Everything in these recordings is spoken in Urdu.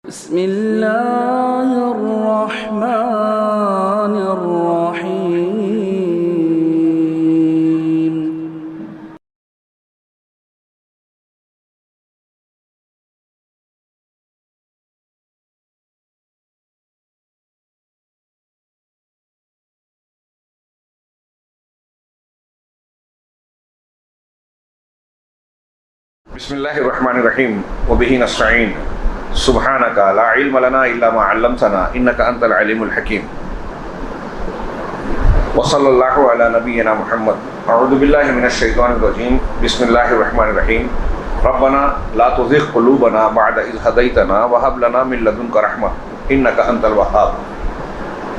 بسم اللہ الرحمن الرحیم بسم اللہ الرحمن الرحیم وبہ نستعین سبحانک لا علم لنا الا ما علمتنا انک انت العلیم الحکیم وصلی اللہ علی نبینا محمد اعوذ باللہ من الشیطان الرجیم بسم اللہ الرحمن الرحیم ربنا لا تزغ قلوبنا بعد اذ ہدیتنا وہب لنا من لدنک رحمہ انک انت الوہاب۔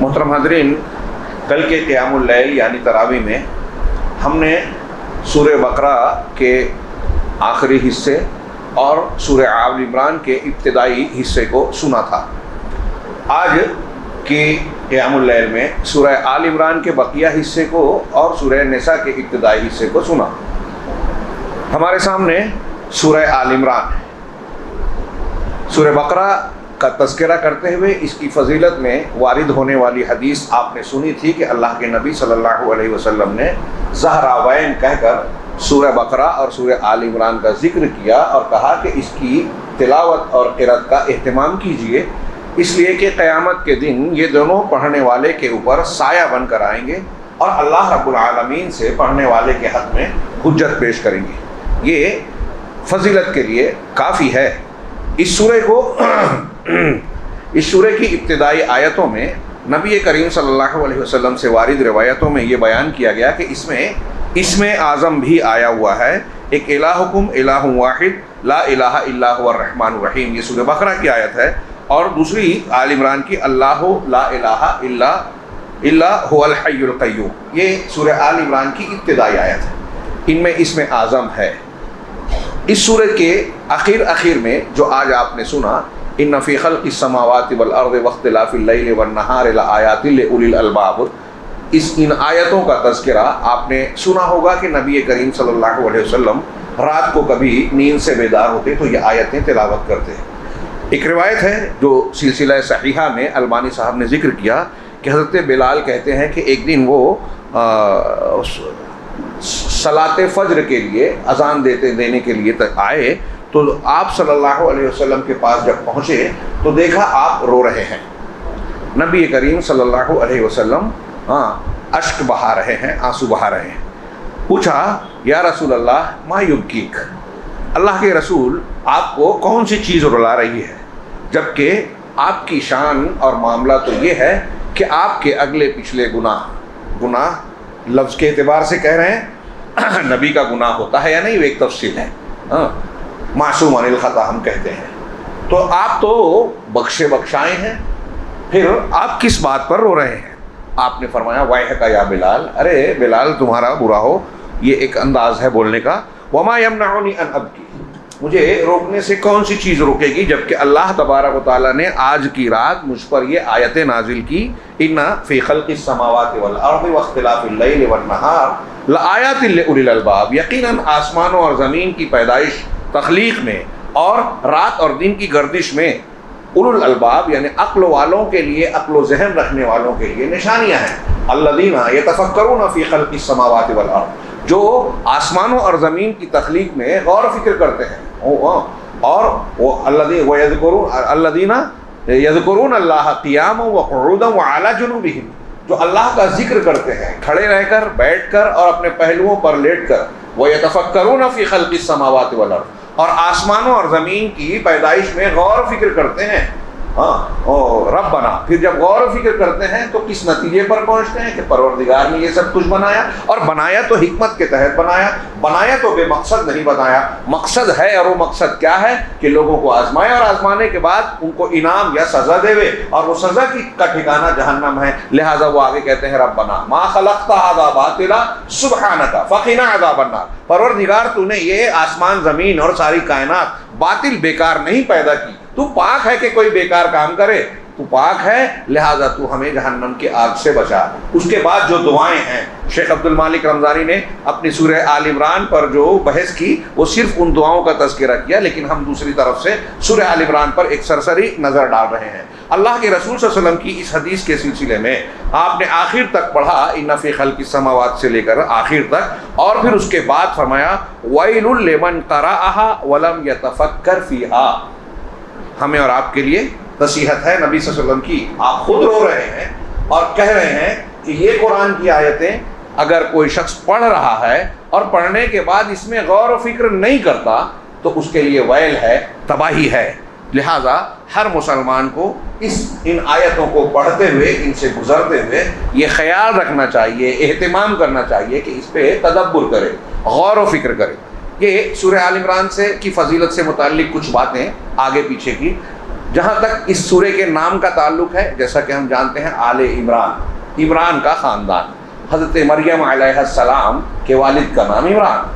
محترم حاضرین، کل کے قیام اللیل یعنی تراویح میں ہم نے سورہ بقرہ کے آخری حصے اور سورہ آل عمران کے ابتدائی حصے کو سنا تھا۔ آج کی قیام اللیل میں سورہ آل عمران کے بقیہ حصے کو اور سورہ نساء کے ابتدائی حصے کو سنا۔ ہمارے سامنے سورہ آل عمران ہے۔ سورہ بقرہ کا تذکرہ کرتے ہوئے اس کی فضیلت میں وارد ہونے والی حدیث آپ نے سنی تھی کہ اللہ کے نبی صلی اللہ علیہ وسلم نے زہراوین کہہ کر سورہ بقرہ اور سورہ آل عمران کا ذکر کیا اور کہا کہ اس کی تلاوت اور قرأت کا اہتمام کیجیے، اس لیے کہ قیامت کے دن یہ دونوں پڑھنے والے کے اوپر سایہ بن کر آئیں گے اور اللہ رب العالمین سے پڑھنے والے کے حق میں حجت پیش کریں گے۔ یہ فضیلت کے لیے کافی ہے۔ اس سورہ کی ابتدائی آیتوں میں نبی کریم صلی اللہ علیہ وسلم سے وارد روایتوں میں یہ بیان کیا گیا کہ اسم اعظم بھی آیا ہوا ہے۔ ایک الہکم الہ واحد لا الہ الا هو الرحمن الرحیم، یہ سورہ بقرہ کی آیت ہے، اور دوسری آل عمران کی اللہ لا الہ الا هو الحی القیوم، یہ سورہ آل عمران کی ابتدائی آیت ہے۔ ان میں اسم اعظم ہے۔ اس سورہ کے اخیر میں جو آج آپ نے سنا، ان فی خلق السماوات والارض واختلاف اللیل والنہار لآیات لأولی الالباب، ان آیتوں کا تذکرہ آپ نے سنا ہوگا کہ نبی کریم صلی اللہ علیہ وسلم رات کو کبھی نیند سے بیدار ہوتے تو یہ آیتیں تلاوت کرتے ہیں۔ ایک روایت ہے جو سلسلہ صحیحہ میں البانی صاحب نے ذکر کیا کہ حضرت بلال کہتے ہیں کہ ایک دن وہ صلاۃ فجر کے لیے اذان دینے کے لیے آئے تو آپ صلی اللہ علیہ وسلم کے پاس جب پہنچے تو دیکھا آپ رو رہے ہیں۔ نبی کریم صلی اللہ علیہ وسلم اشک بہا رہے ہیں، آنسو بہا رہے ہیں۔ پوچھا یا رسول اللہ ما یبکیک، اللہ کے رسول آپ کو کون سی چیز رلا رہی ہے، جبکہ آپ کی شان اور معاملہ تو یہ ہے کہ آپ کے اگلے پچھلے گناہ لفظ کے اعتبار سے کہہ رہے ہیں، نبی کا گناہ ہوتا ہے یا نہیں وہ ایک تفصیل ہے، معصوم عن الخطا ہم کہتے ہیں، تو آپ تو بخشائے ہیں، پھر آپ کس بات پر رو رہے ہیں؟ آپ نے فرمایا ویحک یا بلال، ارے بلال تمہارا برا ہو، یہ ایک انداز ہے بولنے کا، وما یمنعنی ان ابکی، مجھے روکنے سے کون سی چیز روکے گی جبکہ اللہ تبارک و تعالیٰ نے آج کی رات مجھ پر یہ آیتیں نازل کی، ان فی خلق السماوات والارض واختلاف اللیل والنہار لآیات لأولی الالباب، یقیناً آسمانوں اور زمین کی پیدائش تخلیق میں اور رات اور دن کی گردش میں اولو الالباب یعنی عقل والوں کے لیے، عقل و ذہن رکھنے والوں کے لیے نشانیاں ہیں۔ الذین یتفکرون فی خلق السماوات والارض، جو آسمانوں اور زمین کی تخلیق میں غور و فکر کرتے ہیں، اور وہ الذین یذکرون اللہ قیاما وقعودا وعلی جنوبہم، جو اللہ کا ذکر کرتے ہیں کھڑے رہ کر، بیٹھ کر اور اپنے پہلوؤں پر لیٹ کر، ویتفکرون فی خلق السماوات والارض، اور آسمانوں اور زمین کی پیدائش میں غور و فکر کرتے ہیں۔ ربنا، پھر جب غور و فکر کرتے ہیں تو کس نتیجے پر پہنچتے ہیں کہ پروردگار نے یہ سب کچھ بنایا، اور بنایا تو حکمت کے تحت بنایا تو بے مقصد نہیں بنایا، مقصد ہے، اور وہ مقصد کیا ہے کہ لوگوں کو آزمائے اور آزمانے کے بعد ان کو انعام یا سزا دے، اور وہ سزا کا ٹھکانہ جہنم ہے۔ لہٰذا وہ آگے کہتے ہیں ربنا ما خلقت ھذا باطلا سبحانک فقنا عذاب النار، پروردگار تو نے یہ آسمان زمین اور ساری کائنات باطل بیکار نہیں پیدا کی، تو پاک ہے کہ کوئی بیکار کام کرے، تو پاک ہے، لہذا تو ہمیں جہنم کی آگ سے بچا۔ اس کے بعد جو دعائیں ہیں، شیخ عبد المالک رمضانی نے اپنی سورہ آل عمران پر جو بحث کی وہ صرف ان دعاؤں کا تذکرہ کیا، لیکن ہم دوسری طرف سے سورہ آل عمران پر ایک سرسری نظر ڈال رہے ہیں۔ اللہ کے رسول صلی اللہ علیہ وسلم کی اس حدیث کے سلسلے میں آپ نے آخر تک پڑھا ان فی خلق السماوات سے لے کر آخر تک، اور پھر اس کے بعد فرمایا ویل لمن قرأها ولم يتفکر فیہا۔ ہمیں اور آپ کے لیے نصیحت ہے نبی صلی اللہ علیہ وسلم کی۔ آپ خود رو رہے ہیں اور کہہ رہے ہیں کہ یہ قرآن کی آیتیں اگر کوئی شخص پڑھ رہا ہے اور پڑھنے کے بعد اس میں غور و فکر نہیں کرتا تو اس کے لیے ویل ہے، تباہی ہے۔ لہٰذا ہر مسلمان کو ان آیتوں کو پڑھتے ہوئے، ان سے گزرتے ہوئے یہ خیال رکھنا چاہیے، اہتمام کرنا چاہیے کہ اس پہ تدبر کرے، غور و فکر کرے۔ یہ سورہ آل عمران سے کی فضیلت سے متعلق کچھ باتیں آگے پیچھے کی۔ جہاں تک اس سورہ کے نام کا تعلق ہے، جیسا کہ ہم جانتے ہیں آل عمران، عمران کا خاندان، حضرت مریم علیہ السلام کے والد کا نام عمران،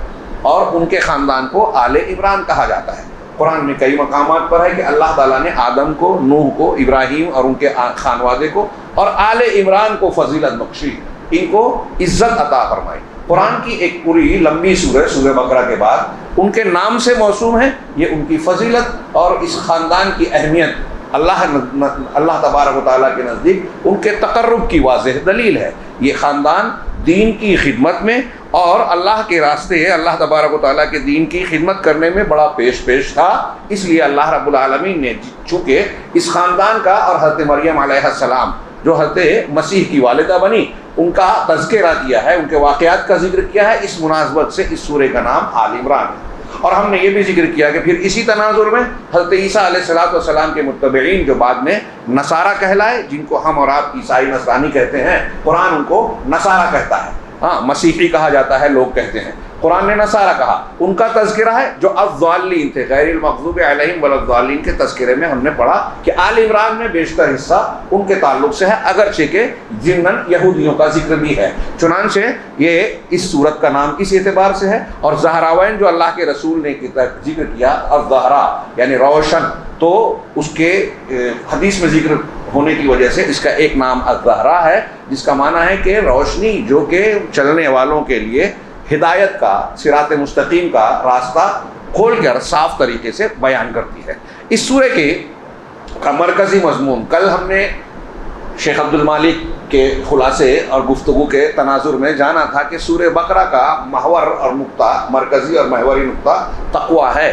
اور ان کے خاندان کو آل عمران کہا جاتا ہے۔ قرآن میں کئی مقامات پر ہے کہ اللہ تعالیٰ نے آدم کو، نوح کو، ابراہیم اور ان کے خانوادے کو اور آل عمران کو فضیلت بخشی، ان کو عزت عطا فرمائی۔ قرآن کی ایک پوری لمبی سورہ بقرہ کے بعد ان کے نام سے موسوم ہے، یہ ان کی فضیلت اور اس خاندان کی اہمیت اللہ تبارک و تعالیٰ کے نزدیک ان کے تقرب کی واضح دلیل ہے۔ یہ خاندان دین کی خدمت میں اور اللہ کے راستے، اللہ تبارک و تعالیٰ کے دین کی خدمت کرنے میں بڑا پیش تھا۔ اس لیے اللہ رب العالمین نے چونکہ اس خاندان کا اور حضرت مریم علیہ السلام جو حضرت مسیح کی والدہ بنی ان کا تذکرہ کیا ہے، ان کے واقعات کا ذکر کیا ہے، اس مناسبت سے اس سورہ کا نام آل عمران ہے۔ اور ہم نے یہ بھی ذکر کیا کہ پھر اسی تناظر میں حضرت عیسیٰ علیہ السلام کے متبعین جو بعد میں نصارہ کہلائے، جن کو ہم اور آپ عیسائی نصرانی کہتے ہیں، قرآن ان کو نصارہ کہتا ہے، ہاں مسیحی کہا جاتا ہے لوگ کہتے ہیں، قرآن نے نصارہ کہا، ان کا تذکرہ ہے جو الضالین تھے، غیر المغضوب علیہم ولا الضالین کے تذکرے میں ہم نے پڑھا کہ آل عمران میں بیشتر حصہ ان کے تعلق سے ہے، اگرچہ کہ ضمناً یہودیوں کا ذکر بھی ہے۔ چنانچہ یہ اس سورت کا نام اس اعتبار سے ہے، اور زہراوین جو اللہ کے رسول نے ذکر کیا الزہرا یعنی روشن، تو اس کے حدیث میں ذکر ہونے کی وجہ سے اس کا ایک نام الزہرا ہے، جس کا معنی ہے کہ روشنی، جو کہ چلنے والوں کے لیے ہدایت کا، صراط مستقیم کا راستہ کھول کر صاف طریقے سے بیان کرتی ہے۔ اس سورہ کا مرکزی مضمون کل ہم نے شیخ عبد المالک کے خلاصے اور گفتگو کے تناظر میں جانا تھا کہ سورہ بقرہ کا محور اور نقطہ، مرکزی اور محوری نقطہ تقوی ہے۔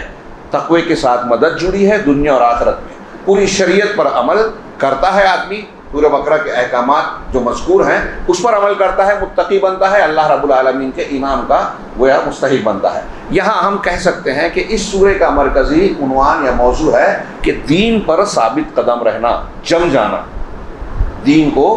تقوی کے ساتھ مدد جڑی ہے دنیا اور آخرت میں، پوری شریعت پر عمل کرتا ہے آدمی، سورہ بقرہ کے احکامات جو مذکور ہیں اس پر عمل کرتا ہے، متقی بنتا ہے، اللہ رب العالمین کے انعام کا گویا مستحق بنتا ہے۔ یہاں ہم کہہ سکتے ہیں کہ اس سورہ کا مرکزی عنوان یا موضوع ہے کہ دین پر ثابت قدم رہنا، جم جانا۔ دین کو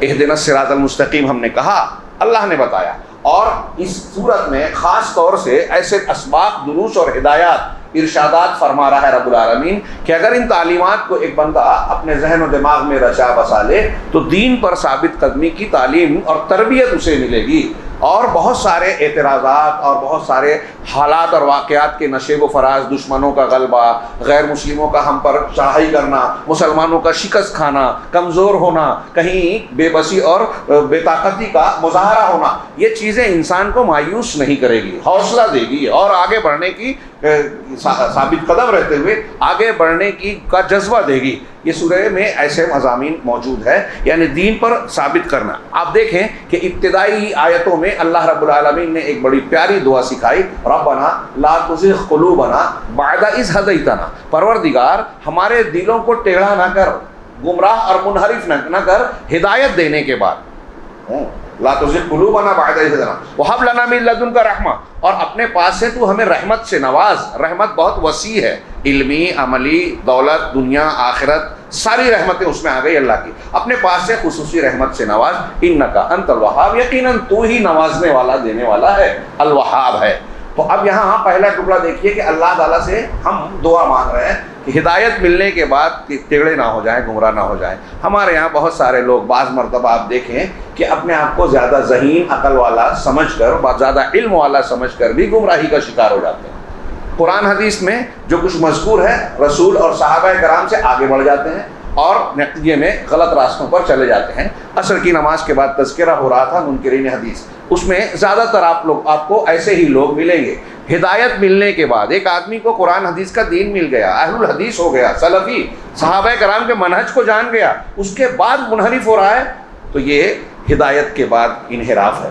اہدنا الصراط المستقیم ہم نے کہا، اللہ نے بتایا، اور اس صورت میں خاص طور سے ایسے اسباق، دروس اور ہدایات، ارشادات فرما رہا ہے رب العالمین کہ اگر ان تعلیمات کو ایک بندہ اپنے ذہن و دماغ میں رچا بسا لے تو دین پر ثابت قدمی کی تعلیم اور تربیت اسے ملے گی، اور بہت سارے اعتراضات اور بہت سارے حالات اور واقعات کے نشیب و فراز، دشمنوں کا غلبہ، غیر مسلموں کا ہم پر چڑھائی کرنا، مسلمانوں کا شکست کھانا، کمزور ہونا، کہیں بے بسی اور بے طاقتی کا مظاہرہ ہونا، یہ چیزیں انسان کو مایوس نہیں کرے گی، حوصلہ دے گی اور آگے بڑھنے کی، ثابت قدم رہتے ہوئے آگے بڑھنے کی کا جذبہ دے گی۔ یہ سورہ میں ایسے مضامین موجود ہے، یعنی دین پر ثابت کرنا۔ آپ دیکھیں کہ ابتدائی آیتوں میں اللہ رب العالمین نے ایک بڑی پیاری دعا سکھائی، ربنا لا تزغ قلوبنا بعد اذ ہدیتنا، پروردگار ہمارے دلوں کو ٹیڑھا نہ کر، گمراہ اور منحرف نہ کر ہدایت دینے کے بعد، لا تزغ قلوبنا بعد اذ ہدیتنا وہب لنا من لدنک رحمہ، اور اپنے پاس سے تو ہمیں رحمت سے نواز۔ رحمت بہت وسیع ہے، علمی، عملی، دولت، دنیا، آخرت، ساری رحمتیں اس میں آ گئی اللہ کی، اپنے پاس سے خصوصی رحمت سے نواز، انکا انت الوہاب، یقیناً تو ہی نوازنے والا، دینے والا ہے، الوہاب ہے۔ تو اب یہاں پہلا ٹکڑا دیکھیے کہ اللہ تعالیٰ سے ہم دعا مانگ رہے ہیں کہ ہدایت ملنے کے بعد ٹیڑھے نہ ہو جائیں، گمراہ نہ ہو جائیں۔ ہمارے یہاں بہت سارے لوگ بعض مرتبہ آپ دیکھیں کہ اپنے آپ کو زیادہ ذہین، عقل والا سمجھ کر، زیادہ علم والا سمجھ کر بھی گمراہی کا شکار ہو جاتے ہیں۔ قرآن حدیث میں جو کچھ مذکور ہے، رسول اور صحابہ کرام سے آگے بڑھ جاتے ہیں، اور نتیجے میں غلط راستوں پر چلے جاتے ہیں۔ عصر کی نماز کے بعد تذکرہ ہو رہا تھا منکرین حدیث، اس میں زیادہ تر آپ کو ایسے ہی لوگ ملیں گے۔ ہدایت ملنے کے بعد ایک آدمی کو قرآن حدیث کا دین مل گیا، اہل الحدیث ہو گیا، سلفی، صحابہ کرام کے منہج کو جان گیا، اس کے بعد منحرف ہو رہا ہے، تو یہ ہدایت کے بعد انحراف ہے۔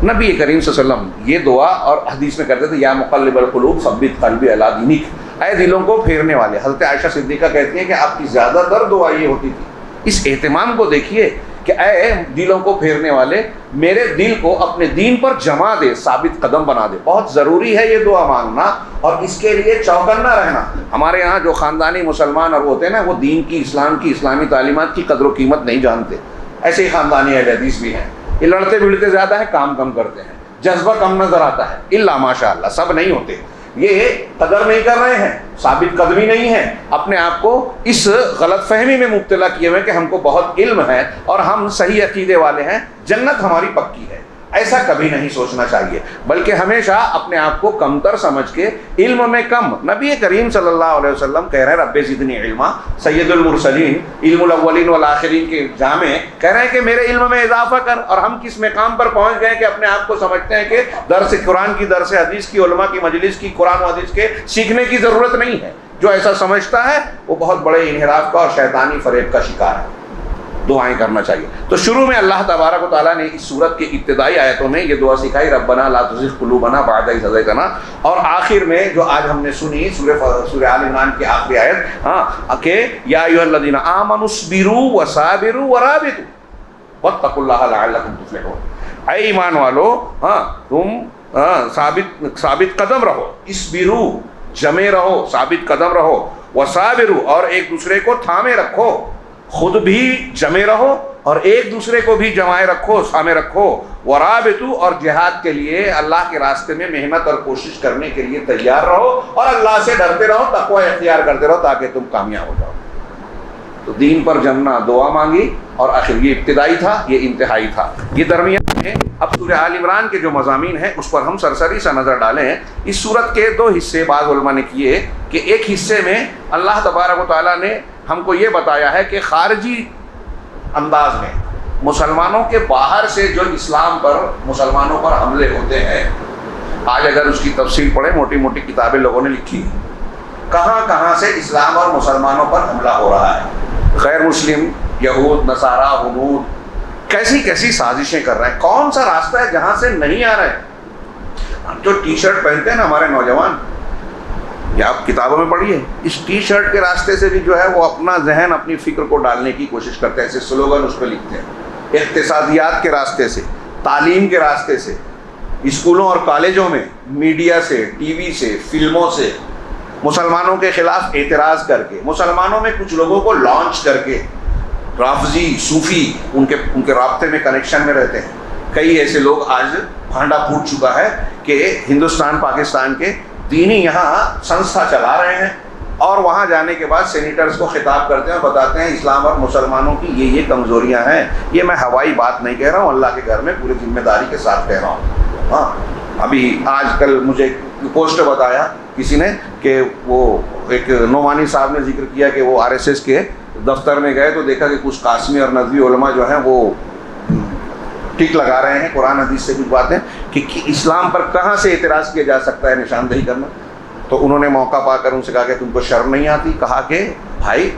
نبی کریم صلی اللہ علیہ وسلم یہ دعا اور حدیث میں کرتے تھے، یا مقلب القلوب ثبت قلبی علی دینک، اے دلوں کو پھیرنے والے۔ حضرت عائشہ صدیقہ کہتی ہیں کہ آپ کی زیادہ تر دعا یہ ہوتی تھی۔ اس اہتمام کو دیکھیے کہ اے دلوں کو پھیرنے والے، میرے دل کو اپنے دین پر جما دے، ثابت قدم بنا دے۔ بہت ضروری ہے یہ دعا مانگنا اور اس کے لیے چوکنا رہنا۔ ہمارے یہاں جو خاندانی مسلمان اور ہوتے ہیں نا، وہ دین کی، اسلام کی، اسلامی تعلیمات کی قدر و قیمت نہیں جانتے۔ ایسے ہی خاندانی اہل حدیث بھی ہیں، یہ لڑتے بھڑتے زیادہ ہیں، کام کم کرتے ہیں، جذبہ کم نظر آتا ہے، الا ماشاء اللہ، سب نہیں ہوتے۔ یہ قدر نہیں کر رہے ہیں، ثابت قدمی نہیں ہے، اپنے آپ کو اس غلط فہمی میں مبتلا کیے ہوئے کہ ہم کو بہت علم ہے اور ہم صحیح عقیدے والے ہیں، جنت ہماری پکی ہے۔ ایسا کبھی نہیں سوچنا چاہیے، بلکہ ہمیشہ اپنے آپ کو کمتر سمجھ کے علم میں کم۔ نبی کریم صلی اللہ علیہ وسلم کہہ رہے ہیں رب زدنی علما، سید المرسلین، علم الاولین والآخرین کے جامع کہہ رہے ہیں کہ میرے علم میں اضافہ کر۔ اور ہم کس مقام پر پہنچ گئے کہ اپنے آپ کو سمجھتے ہیں کہ درس قرآن کی، درس حدیث کی، علماء کی مجلس کی، قرآن و حدیث کے سیکھنے کی ضرورت نہیں ہے۔ جو ایسا سمجھتا ہے وہ بہت بڑے انحراف کا اور شیطانی فریب کا شکار ہے۔ دعائیں کرنا چاہیے۔ تو شروع میں اللہ تبارک و تعالیٰ نے اس سورت کی ابتدائی آیتوں میں یہ دعا سکھائی، ربنا لا تزغ قلوبنا بعد اذ ہدیتنا، اور آخر میں جو آج ہم نے سنی سورہ آل عمران کی آخری آیت، کہ یا ایھا الذین آمنوا اصبروا وصابروا ورابطوا واتقوا اللہ لعلکم تفلحون۔ اے ایمان والو، تم ثابت قدم رہو، اصبروا جمے رہو، ثابت قدم رہو، وصابروا اور ایک دوسرے کو تھامے رکھو، خود بھی جمے رہو اور ایک دوسرے کو بھی جمائے رکھو، سامے رکھو، ورابطو اور جہاد کے لیے اللہ کے راستے میں محنت اور کوشش کرنے کے لیے تیار رہو اور اللہ سے ڈرتے رہو، تقوی اختیار کرتے رہو تاکہ تم کامیاب ہو جاؤ۔ تو دین پر جمنا، دعا مانگی، اور آخر یہ ابتدائی تھا، یہ انتہائی تھا، یہ درمیان ہے۔ اب سورہ آل عمران کے جو مضامین ہیں اس پر ہم سرسری سا نظر ڈالیں۔ اس سورت کے دو حصے بعض علماء نے کیے کہ ایک حصے میں اللہ تبارک و تعالیٰ نے ہم کو یہ بتایا ہے کہ خارجی انداز میں مسلمانوں کے باہر سے جو اسلام پر، مسلمانوں پر حملے ہوتے ہیں، آج اگر اس کی تفصیل پڑھیں، موٹی موٹی کتابیں لوگوں نے لکھی، کہاں کہاں سے اسلام اور مسلمانوں پر حملہ ہو رہا ہے، غیر مسلم، یہود، نصارہ، ہنود کیسی کیسی سازشیں کر رہے ہیں، کون سا راستہ ہے جہاں سے نہیں آ رہے ہیں۔ جو ٹی شرٹ پہنتے ہیں نا ہمارے نوجوان، یا آپ کتابوں میں پڑھیے، اس ٹی شرٹ کے راستے سے بھی جو ہے وہ اپنا ذہن، اپنی فکر کو ڈالنے کی کوشش کرتے ہیں، ایسے سلوگن اس پہ لکھتے ہیں۔ اقتصادیات کے راستے سے، تعلیم کے راستے سے، اسکولوں اور کالجوں میں، میڈیا سے، ٹی وی سے، فلموں سے مسلمانوں کے خلاف اعتراض کر کے، مسلمانوں میں کچھ لوگوں کو لانچ کر کے، رافضی، صوفی ان کے رابطے میں، کنیکشن میں رہتے ہیں۔ کئی ایسے لوگ آج بھانڈا پھوٹ چکا ہے کہ ہندوستان پاکستان کے دینی یہاں سنستھا چلا رہے ہیں، اور وہاں جانے کے بعد سینیٹرز کو خطاب کرتے ہیں اور بتاتے ہیں اسلام اور مسلمانوں کی یہ کمزوریاں ہیں۔ یہ میں ہوائی بات نہیں کہہ رہا ہوں، اللہ کے گھر میں پوری ذمہ داری کے ساتھ کہہ رہا ہوں۔ ابھی آج کل مجھے پوسٹ بتایا کسی نے کہ وہ ایک نعمانی صاحب نے ذکر کیا کہ وہ RSS کے دفتر میں گئے تو دیکھا کہ کچھ قاسمی اور ندوی علماء جو ہیں وہ ٹک لگا رہے ہیں قرآن حدیث سے کچھ باتیں کہ اسلام پر کہاں سے اعتراض کیا جا سکتا ہے، نشاندہی کرنا۔ تو انہوں نے موقع پا کر ان سے کہا کہ تم کو شرم نہیں آتی؟ کہا کہ بھائی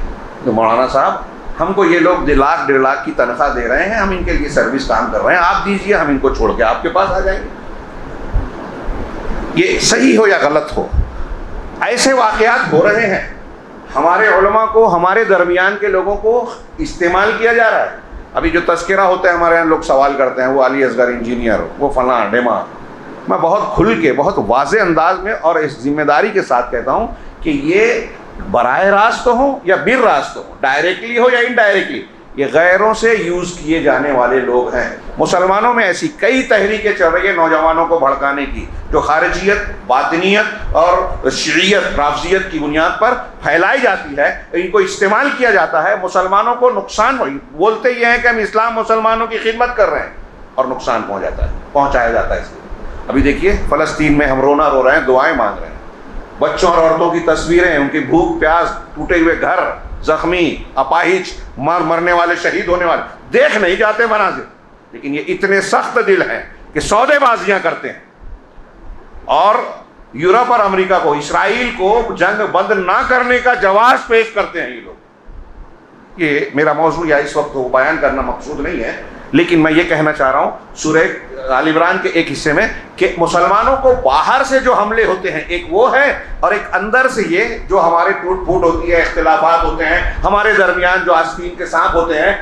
مولانا صاحب، ہم کو یہ لوگ 1.5 لاکھ کی تنخواہ دے رہے ہیں، ہم ان کے لیے سروس کام کر رہے ہیں، آپ دیجئے، ہم ان کو چھوڑ کے آپ کے پاس آ جائیں گے۔ یہ صحیح ہو یا غلط ہو، ایسے واقعات ہو رہے ہیں۔ ہمارے علماء کو، ہمارے درمیان کے لوگوں کو استعمال کیا جا رہا ہے۔ ابھی جو تذکرہ ہوتا ہے ہمارے یہاں، لوگ سوال کرتے ہیں وہ علی اصغر انجینئر، وہ فلاں ڈیما۔ میں بہت کھل کے، بہت واضح انداز میں اور اس ذمہ داری کے ساتھ کہتا ہوں کہ یہ براہ راست ہوں یا بر راست ہوں، ڈائریکٹلی ہو یا انڈائریکٹلی، یہ غیروں سے یوز کیے جانے والے لوگ ہیں۔ مسلمانوں میں ایسی کئی تحریکیں چل رہی ہیں نوجوانوں کو بھڑکانے کی، جو خارجیت، باطنیت اور شیعیت، رافضیت کی بنیاد پر پھیلائی جاتی ہے، ان کو استعمال کیا جاتا ہے، مسلمانوں کو نقصان بولتے یہ ہیں کہ ہم اسلام مسلمانوں کی خدمت کر رہے ہیں، اور نقصان پہنچایا جاتا ہے اس کو۔ ابھی دیکھیے فلسطین میں ہم رونا رو رہے ہیں، دعائیں مانگ رہے ہیں، بچوں اور عورتوں کی تصویریں، ان کی بھوک پیاس، ٹوٹے ہوئے گھر، زخمی اپاہج مرنے والے شہید ہونے والے دیکھ نہیں جاتے مناظر، لیکن یہ اتنے سخت دل ہیں کہ سودے بازیاں کرتے ہیں اور یورپ اور امریکہ کو، اسرائیل کو جنگ بند نہ کرنے کا جواز پیش کرتے ہیں یہ لوگ۔ یہ میرا موضوع یا اس وقت وہ بیان کرنا مقصود نہیں ہے، لیکن میں یہ کہنا چاہ رہا ہوں سورہ آل عمران کے ایک حصے میں کہ مسلمانوں کو باہر سے جو حملے ہوتے ہیں ایک وہ ہے، اور ایک اندر سے یہ جو ہمارے ٹوٹ پھوٹ ہوتی ہے، اختلافات ہوتے ہیں ہمارے درمیان، جو آستین کے سانپ ہوتے ہیں،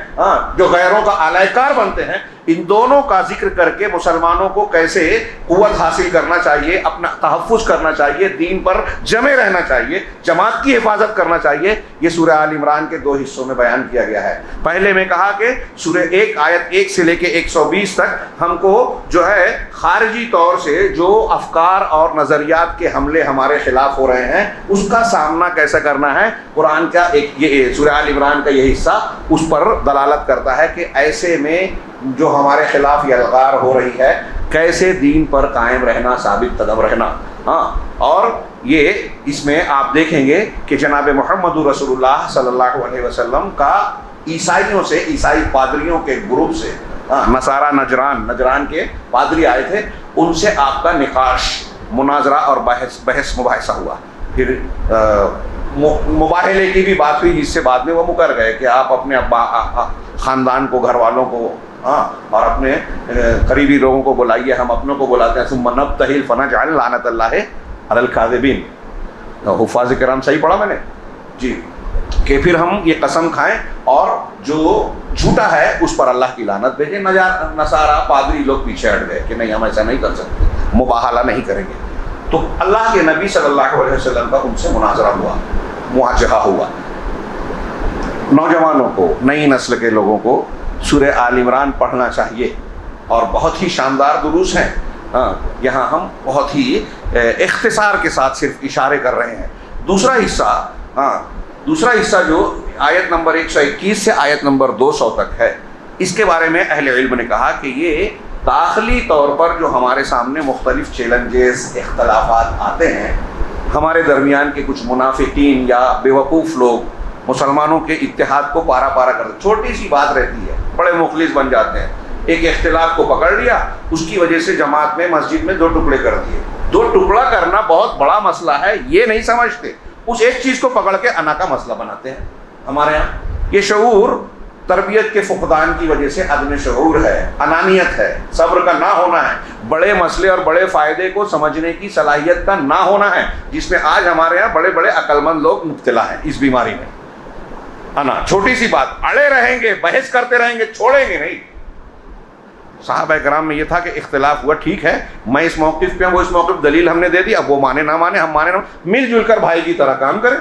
جو غیروں کا آلائے کار بنتے ہیں، ان دونوں کا ذکر کر کے مسلمانوں کو کیسے قوت حاصل کرنا چاہیے، اپنا تحفظ کرنا چاہیے، دین پر جمے رہنا چاہیے، جماعت کی حفاظت کرنا چاہیے، یہ سورہ آل عمران کے 2 حصوں میں بیان کیا گیا ہے۔ پہلے میں کہا کہ سورہ 1 آیت 1 سے لے کے 120 تک ہم کو جو ہے خارجی طور سے جو افکار اور نظریات کے حملے ہمارے خلاف ہو رہے ہیں اس کا سامنا کیسے کرنا ہے، قرآن کا ایک یہ سورہ آل عمران کا یہ حصہ اس پر دلالت کرتا ہے کہ ایسے میں جو ہمارے خلاف یہ الغار ہو رہی ہے کیسے دین پر قائم رہنا، ثابت قدم رہنا۔ اور یہ اس میں آپ دیکھیں گے کہ جناب محمد رسول اللہ صلی اللہ علیہ وسلم کا عیسائیوں سے، عیسائی پادریوں کے گروپ سے، نصارہ نجران کے پادری آئے تھے، ان سے آپ کا نقاش، مناظرہ اور بحث مباحثہ ہوا۔ پھر مباہلے کی بھی بات ہوئی، جس سے بعد میں وہ مکر گئے کہ آپ اپنے خاندان کو، گھر والوں کو اور اپنے قریبی لوگوں کو بلائیے، ہم اپنوں کو بلاتے ہیں۔ ثم نبتہل فنجعل لعنت اللہ علی الکاذبین۔ حفاظ کرام صحیح پڑھا میں نے جی، کہ پھر ہم یہ قسم کھائیں اور جو جھوٹا ہے اس پر اللہ کی لعنت بھیجیں۔ نصارہ پادری لوگ پیچھے ہٹ گئے کہ نہیں، ہم ایسا نہیں کر سکتے، مباہلہ نہیں کریں گے۔ تو اللہ کے نبی صلی اللہ علیہ وسلم کا ان سے مناظرہ ہوا، مواجہہ ہوا۔ نوجوانوں کو، نئی نسل کے لوگوں کو سورہ آل عمران پڑھنا چاہیے، اور بہت ہی شاندار دروس ہیں۔ یہاں ہم بہت ہی اختصار کے ساتھ صرف اشارے کر رہے ہیں۔ دوسرا حصہ جو آیت نمبر 121 سے آیت نمبر 200 تک ہے، اس کے بارے میں اہل علم نے کہا کہ یہ داخلی طور پر جو ہمارے سامنے مختلف چیلنجز، اختلافات آتے ہیں، ہمارے درمیان کے کچھ منافقین یا بیوقوف لوگ مسلمانوں کے اتحاد کو پارا پارا کرتے، چھوٹی سی بات رہتی ہے، بڑے مخلص بن جاتے ہیں، ایک اختلاف کو پکڑ لیا، اس کی وجہ سے جماعت میں، مسجد میں 2 ٹکڑے کر دیے۔ 2 ٹکڑا کرنا بہت بڑا مسئلہ ہے، یہ نہیں سمجھتے، اس ایک چیز کو پکڑ کے انا کا مسئلہ بناتے ہیں۔ ہمارے یہاں یہ شعور تربیت کے فقدان کی وجہ سے عدم شعور ہے، انانیت ہے، صبر کا نہ ہونا ہے، بڑے مسئلے اور بڑے فائدے کو سمجھنے کی صلاحیت کا نہ ہونا ہے، جس میں آج ہمارے یہاں بڑے بڑے عقل مند لوگ مبتلا ہیں اس بیماری میں۔ چھوٹی سی بات اڑے رہیں گے، بحث کرتے رہیں گے، چھوڑیں گے نہیں۔ صحابہ کرام میں یہ تھا کہ اختلاف ہوا، ٹھیک ہے، میں اس موقف پہ ہوں، وہ اس موقف، دلیل ہم نے دے دی، اب وہ مانے نہ مانے، ہم مانے نہ، مل جل کر بھائی کی طرح کام کریں۔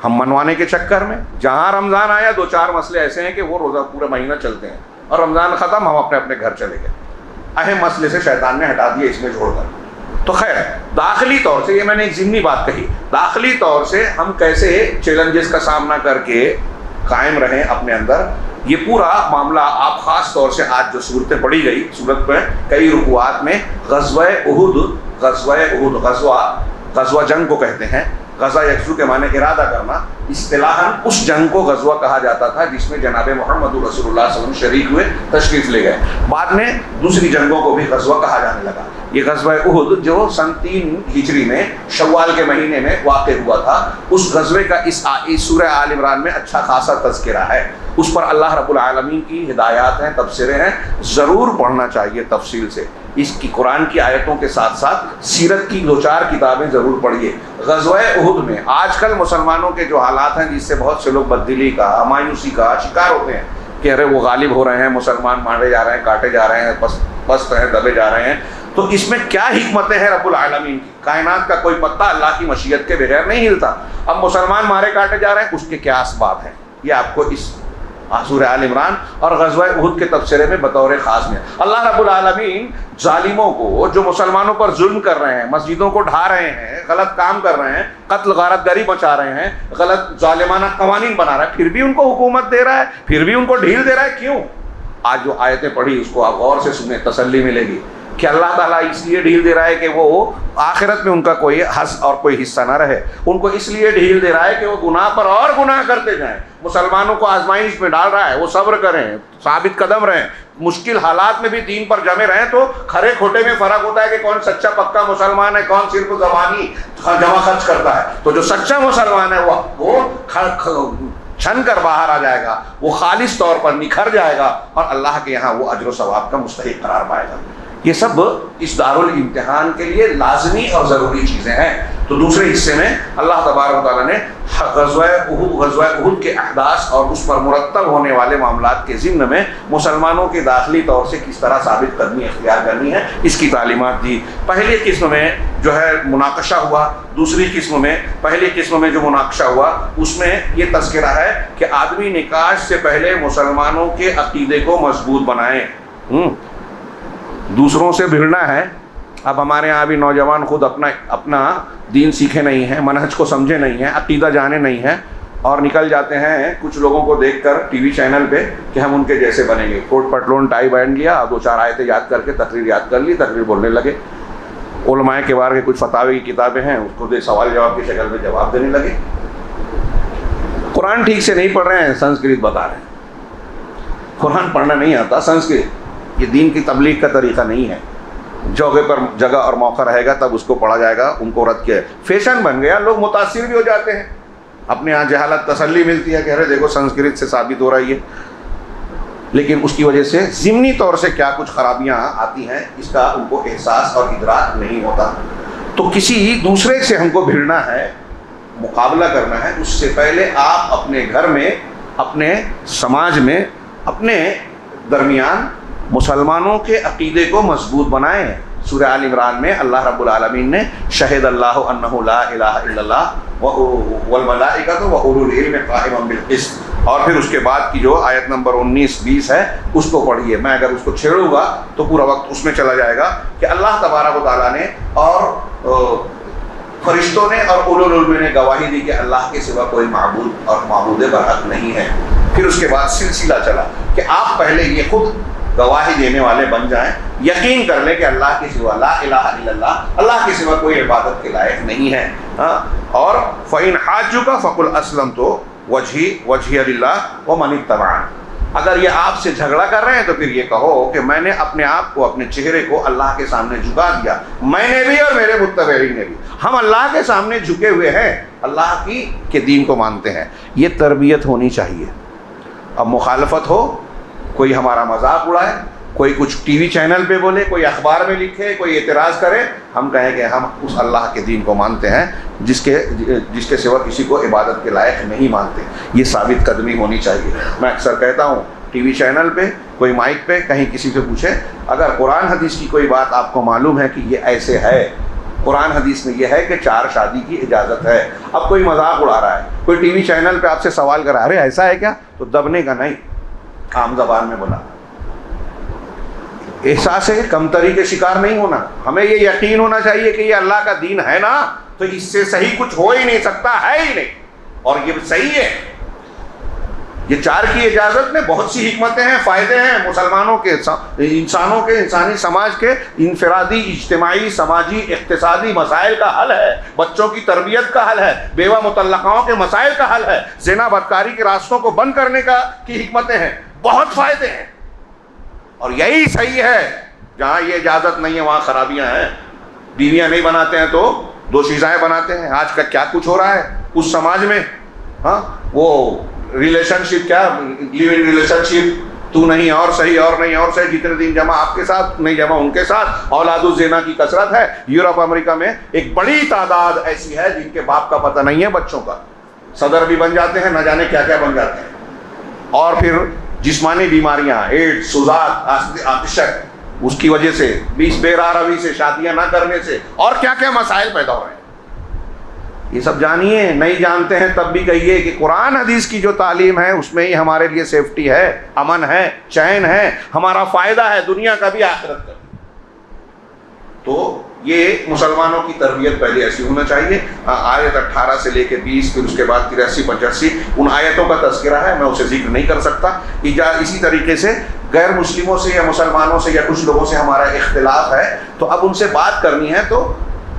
ہم منوانے کے چکر میں جہاں رمضان آیا 2-4 مسئلے ایسے ہیں کہ وہ روزہ پورا مہینہ چلتے ہیں، اور رمضان ختم ہم اپنے اپنے گھر چلے گئے، اہم مسئلے سے شیطان نے ہٹا دیا اس میں جوڑ کر۔ تو خیر، داخلی طور سے یہ میں نے ایک ضمنی بات کہی، داخلی طور سے ہم کیسے چیلنجز کا سامنا کر کے قائم رہیں اپنے اندر، یہ پورا معاملہ آپ خاص طور سے آج جو صورتیں پڑھی گئی، صورت میں کئی رکوعات میں غزوہ احد، غزوہ جنگ کو کہتے ہیں، غزہ یکسو کے معنی ارادہ کرنا، اصطلاحاً اس جنگ کو غزوہ کہا جاتا تھا جس میں جناب محمد رسول اللہ صلی اللہ علیہ وسلم شریک ہوئے، تشریف لے گئے۔ بعد میں دوسری جنگوں کو بھی غزوہ کہا جانے لگا۔ یہ غزوہ احد جو سن 3 ہجری میں شوال کے مہینے میں واقع ہوا تھا، اس غزوے کا اس سورہ آل عمران میں اچھا خاصا تذکرہ ہے، اس پر اللہ رب العالمین کی ہدایات ہیں، تبصرے ہیں، ضرور پڑھنا چاہیے تفصیل سے۔ اس کی قرآن کی آیتوں کے ساتھ ساتھ سیرت کی 2-4 کتابیں ضرور پڑھیے۔ غزوہ احد میں آج کل مسلمانوں کے جو حالات ہیں، جس سے بہت سے لوگ بددلی کا، مایوسی کا شکار ہوتے ہیں کہ ارے وہ غالب ہو رہے ہیں، مسلمان مارے جا رہے ہیں، کاٹے جا رہے ہیں، پست ہیں، دبے جا رہے ہیں، تو اس میں کیا حکمتیں ہیں رب العالمین کی؟ کائنات کا کوئی پتہ اللہ کی مشیت کے بغیر نہیں ہلتا۔ اب مسلمان مارے کاٹے جا رہے ہیں، اس کے کیا اسباب ہیں، یہ آپ کو اس سورہ آل عمران اور غزوہ احد کے تبصرے میں بطور خاص میں اللہ رب العالمین ظالموں کو، جو مسلمانوں پر ظلم کر رہے ہیں، مسجدوں کو ڈھا رہے ہیں، غلط کام کر رہے ہیں، قتل غارت گری مچا رہے ہیں، غلط ظالمانہ قوانین بنا رہا ہے، پھر بھی ان کو حکومت دے رہا ہے، پھر بھی ان کو ڈھیل دے رہا ہے۔ کیوں؟ آج جو آیتیں پڑھی اس کو آپ غور سے سنیں، تسلی ملے گی۔ کہ اللہ تعالیٰ اس لیے ڈھیل دے رہا ہے کہ وہ آخرت میں ان کا کوئی حظ اور کوئی حصہ نہ رہے، ان کو اس لیے ڈھیل دے رہا ہے کہ وہ گناہ پر اور گناہ کرتے جائیں، مسلمانوں کو آزمائش میں ڈال رہا ہے، وہ صبر کریں، ثابت قدم رہیں، مشکل حالات میں بھی دین پر جمے رہیں۔ تو کھرے کھوٹے میں فرق ہوتا ہے کہ کون سچا پکا مسلمان ہے، کون صرف زبانی جمع خرچ کرتا ہے۔ تو جو سچا مسلمان ہے وہ چھن کر باہر آ جائے گا، وہ خالص طور پر نکھر جائے گا اور اللہ کے یہاں وہ اجر و ثواب کا مستحق قرار پائے گا۔ یہ سب اس دارالامتحان کے لیے لازمی اور ضروری چیزیں ہیں۔ تو دوسرے حصے میں اللہ تبارک و تعالیٰ نے غزوہ احد کے احداث اور اس پر مرتب ہونے والے معاملات کے ضمن میں مسلمانوں کے داخلی طور سے کس طرح ثابت قدمی اختیار کرنی ہے اس کی تعلیمات دی۔ پہلی قسم میں جو ہے مناقشہ ہوا، دوسری قسم میں پہلی قسم میں جو مناقشہ ہوا اس میں یہ تذکرہ ہے کہ آدمی نکاح سے پہلے مسلمانوں کے عقیدے کو مضبوط بنائیں۔ دوسروں سے بھیڑنا ہے۔ اب ہمارے یہاں بھی نوجوان خود اپنا دین سیکھے نہیں ہیں، منہج کو سمجھے نہیں ہیں، عقیدہ جانے نہیں ہیں، اور نکل جاتے ہیں کچھ لوگوں کو دیکھ کر ٹی وی چینل پہ کہ ہم ان کے جیسے بنیں گے، کوٹ پٹلون ٹائی باندھ لیا، 2-4 آیتیں یاد کر کے تقریر یاد کر لی، تقریر بولنے لگے۔ علماء کبار کے کچھ فتاوی کی کتابیں ہیں، اس کو سوال جواب کی شکل میں جواب دینے لگے۔ قرآن ٹھیک سے نہیں پڑھ رہے ہیں، سنسکرت بتا رہے ہیں۔ قرآن پڑھنا نہیں آتا، سنسکرت یہ دین کی تبلیغ کا طریقہ نہیں ہے۔ جگہ پر جگہ اور موقع رہے گا تب اس کو پڑھا جائے گا، ان کو رد کیا۔ فیشن بن گیا، لوگ متاثر بھی ہو جاتے ہیں، اپنے یہاں جہالت تسلی ملتی ہے کہ ارے دیکھو سنسکرت سے ثابت ہو رہی ہے، لیکن اس کی وجہ سے ضمنی طور سے کیا کچھ خرابیاں آتی ہیں اس کا ان کو احساس اور ادراک نہیں ہوتا۔ تو کسی دوسرے سے ہم کو بھیڑنا ہے، مقابلہ کرنا ہے، اس سے پہلے آپ اپنے گھر میں، اپنے سماج میں، اپنے درمیان مسلمانوں کے عقیدے کو مضبوط بنائیں۔ سورہ آل عمران میں اللہ رب العالمین نے شہد اللہ انہ لا الہ الا اللہ والملائکۃ واولو العلم قائما بالقسط، اور پھر اس کے بعد کی جو آیت نمبر 19-20 ہے اس کو پڑھیے۔ میں اگر اس کو چھیڑوں گا تو پورا وقت اس میں چلا جائے گا کہ اللہ تبارک و تعالیٰ نے اور فرشتوں نے اور اولو العلم نے گواہی دی کہ اللہ کے سوا کوئی معبود اور معبود برحق نہیں ہے۔ پھر اس کے بعد سلسلہ چلا کہ آپ پہلے یہ خود گواہی دینے والے بن جائیں، یقین کر لیں کہ اللہ کے سوا لا الہ الا اللہ کے سوا کوئی عبادت کے لائق نہیں ہے۔ اور فَإِنْ حَاجُّكَ فَقُلْ أَسْلَمْتُ وَجْهِيَ لِلَّهِ وَمَنِ اتَّبَعَنِ۔ اگر یہ آپ سے جھگڑا کر رہے ہیں تو پھر یہ کہو کہ میں نے اپنے آپ کو، اپنے چہرے کو اللہ کے سامنے جھکا دیا، میں نے بھی اور میرے متبعین نے بھی، ہم اللہ کے سامنے جھکے ہوئے ہیں، اللہ کے دین کو مانتے ہیں۔ یہ تربیت ہونی چاہیے۔ اب مخالفت ہو، کوئی ہمارا مذاق اڑائے، کوئی کچھ ٹی وی چینل پہ بولے، کوئی اخبار میں لکھے، کوئی اعتراض کرے، ہم کہیں کہ ہم اس اللہ کے دین کو مانتے ہیں جس کے سوا کسی کو عبادت کے لائق نہیں مانتے۔ یہ ثابت قدمی ہونی چاہیے۔ میں اکثر کہتا ہوں ٹی وی چینل پہ، کوئی مائک پہ کہیں کسی سے پوچھے، اگر قرآن حدیث کی کوئی بات آپ کو معلوم ہے کہ یہ ایسے ہے، قرآن حدیث میں یہ ہے کہ 4 شادی کی اجازت ہے، اب کوئی مذاق اڑا رہا ہے، کوئی ٹی وی چینل پہ آپ سے سوال کرا رہے ایسا ہے کیا، تو دبنے کا نہیں، عام زبان میں بولا، احساس ہے کمتری کے شکار نہیں ہونا۔ ہمیں یہ یقین ہونا چاہیے کہ یہ اللہ کا دین ہے نا، تو اس سے صحیح کچھ ہو ہی نہیں سکتا، ہے ہی نہیں، اور یہ صحیح ہے۔ یہ 4 کی اجازت میں بہت سی حکمتیں ہیں، فائدے ہیں، مسلمانوں کے، انسانوں کے، انسانی سماج کے انفرادی، اجتماعی، سماجی، اقتصادی مسائل کا حل ہے، بچوں کی تربیت کا حل ہے، بیوہ مطلقاؤں کے مسائل کا حل ہے، زنا بدکاری کے راستوں کو بند کرنے کی حکمتیں ہیں، بہت فائدے ہیں، اور یہی صحیح ہے۔ جہاں یہ اجازت نہیں ہے وہاں خرابیاں ہیں۔ بیویاں نہیں بناتے ہیں تو دوشیزائیں بناتے ہیں۔ آج کا کیا کچھ ہو رہا ہے اس سماج میں، ہاں وہ ریلیشن شپ، کیا لیو ان ریلیشن شپ، تو نہیں اور صحیح اور نہیں اور صحیح، جتنے دن جمع آپ کے ساتھ نہیں جمع ان کے ساتھ، اولاد الزنا کی کثرت ہے۔ یورپ امریکہ میں ایک بڑی تعداد ایسی ہے جن کے باپ کا پتہ نہیں ہے بچوں کا، صدر بھی بن جاتے ہیں، نہ جانے کیا کیا بن جاتے ہیں، اور پھر جسمانی بیماریاں، ایڈز، سوزات، آتشک، اس کی وجہ سے 20 بے راہ روی سے، شادیاں نہ کرنے سے، اور کیا کیا مسائل پیدا ہو رہے ہیں۔ یہ سب جانیے، نہیں جانتے ہیں تب بھی کہیے کہ قرآن حدیث کی جو تعلیم ہے اس میں ہی ہمارے لیے سیفٹی ہے، امن ہے، چین ہے، ہمارا فائدہ ہے دنیا کا بھی آخرت کا بھی۔ تو یہ مسلمانوں کی تربیت پہلے ایسی ہونا چاہیے. آیت 18 سے لے کے 20 پھر اس کے بعد 83 85 ان آیتوں کا تذکرہ ہے, میں اسے ذکر نہیں کر سکتا. اسی طریقے سے غیر مسلموں سے یا مسلمانوں سے یا کچھ لوگوں سے ہمارا اختلاف ہے تو اب ان سے بات کرنی ہے تو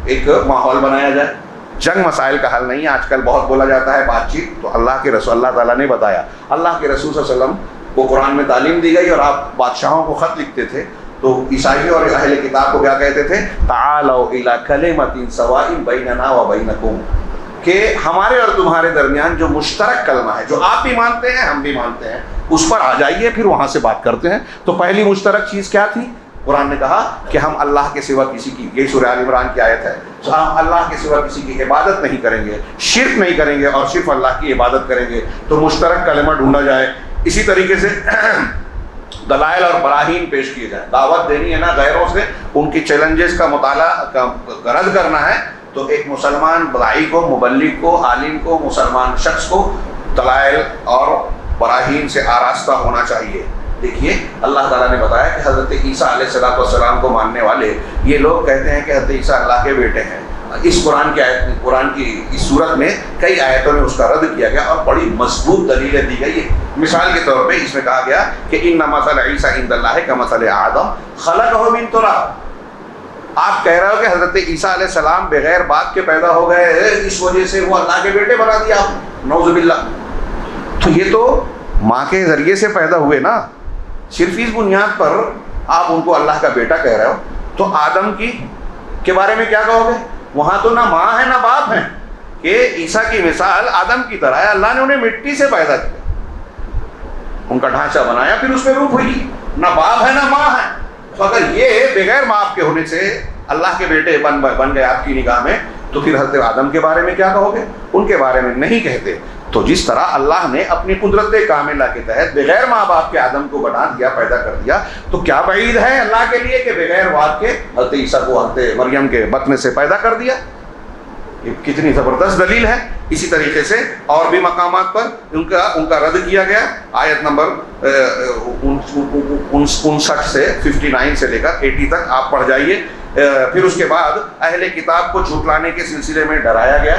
ایک ماحول بنایا جائے. جنگ مسائل کا حل نہیں ہے. آج کل بہت بولا جاتا ہے بات چیت, تو اللہ کے رسول اللہ تعالیٰ نے بتایا, اللہ کے رسول صلی اللہ علیہ وسلم کو قرآن میں تعلیم دی گئی اور آپ بادشاہوں کو خط لکھتے تھے تو عیسائی اور اہل کتاب کو کیا کہتے تھے, تعالوا الی کلمۃ سواء بیننا و بینکم, کہ ہمارے اور تمہارے درمیان جو مشترک کلمہ ہے, جو آپ بھی مانتے ہیں ہم بھی مانتے ہیں, اس پر آ جائیے, پھر وہاں سے بات کرتے ہیں. تو پہلی مشترک چیز کیا تھی؟ قرآن نے کہا کہ ہم اللہ کے سوا کسی کی, یہ سورہ آل عمران کی آیت ہے, ہم اللہ کے سوا کسی کی عبادت نہیں کریں گے, شرک نہیں کریں گے اور صرف اللہ کی عبادت کریں گے. تو مشترک کلمہ ڈھونڈا جائے. اسی طریقے سے دلائل اور براہین پیش کیے جائیں. دعوت دینی ہے نا غیروں سے, ان کی چیلنجز کا مطالعہ رد کرنا ہے, تو ایک مسلمان داعی کو, مبلغ کو, عالم کو, مسلمان شخص کو دلائل اور براہین سے آراستہ ہونا چاہیے. دیکھیے اللہ تعالیٰ نے بتایا کہ حضرت عیسیٰ علیہ السلام کو ماننے والے یہ لوگ کہتے ہیں کہ حضرت عیسیٰ اللہ کے بیٹے ہیں. اس قرآن کی اس صورت میں کئی آیتوں میں اس کا رد کیا گیا اور بڑی مضبوط دلیلیں دی گئی. مثال کے طور پہ اس میں کہا گیا کہ ان مثل عیسیٰ عند اللہ کمثل آدم خلقہ من تراب. آپ کہہ رہے ہو کہ حضرت عیسیٰ علیہ السلام بغیر باپ کے پیدا ہو گئے, اس وجہ سے وہ اللہ کے بیٹے بنا دیا آپ, نعوذ باللہ. تو یہ تو ماں کے ذریعے سے پیدا ہوئے نا, صرف اس بنیاد پر آپ ان کو اللہ کا بیٹا کہہ رہے ہو. تو آدم کے بارے میں کیا کہو گے؟ وہاں تو نہ ماں ہے نہ باپ ہے, کہ عیسیٰ کی مثال آدم کی طرح ہے. اللہ نے انہیں مٹی سے پیدا کیا, ان کا ڈھانچہ بنایا, پھر اس میں روح ہوئی. نہ باپ ہے نہ ماں ہے. تو اگر یہ بغیر باپ کے ہونے سے اللہ کے بیٹے بن گئے آپ کی نگاہ میں, تو پھر حضرت آدم کے بارے میں کیا کہو گے؟ ان کے بارے میں نہیں کہتے. تو جس طرح اللہ نے اپنی قدرت کاملہ کے تحت بغیر ماں باپ کے آدم کو بنا دیا, پیدا کر دیا, تو کیا بعید ہے اللہ کے لیے کہ بغیر باپ کے حضرت عیسیٰ کو حضرت مریم کے بطن سے پیدا کر دیا. یہ کتنی زبردست دلیل ہے. اسی طریقے سے اور بھی مقامات پر ان کا رد کیا گیا. آیت نمبر 59 سے 59 سے لے کر 80 تک آپ پڑھ جائیے. پھر اس کے بعد اہل کتاب کو جھٹلانے کے سلسلے میں ڈرایا گیا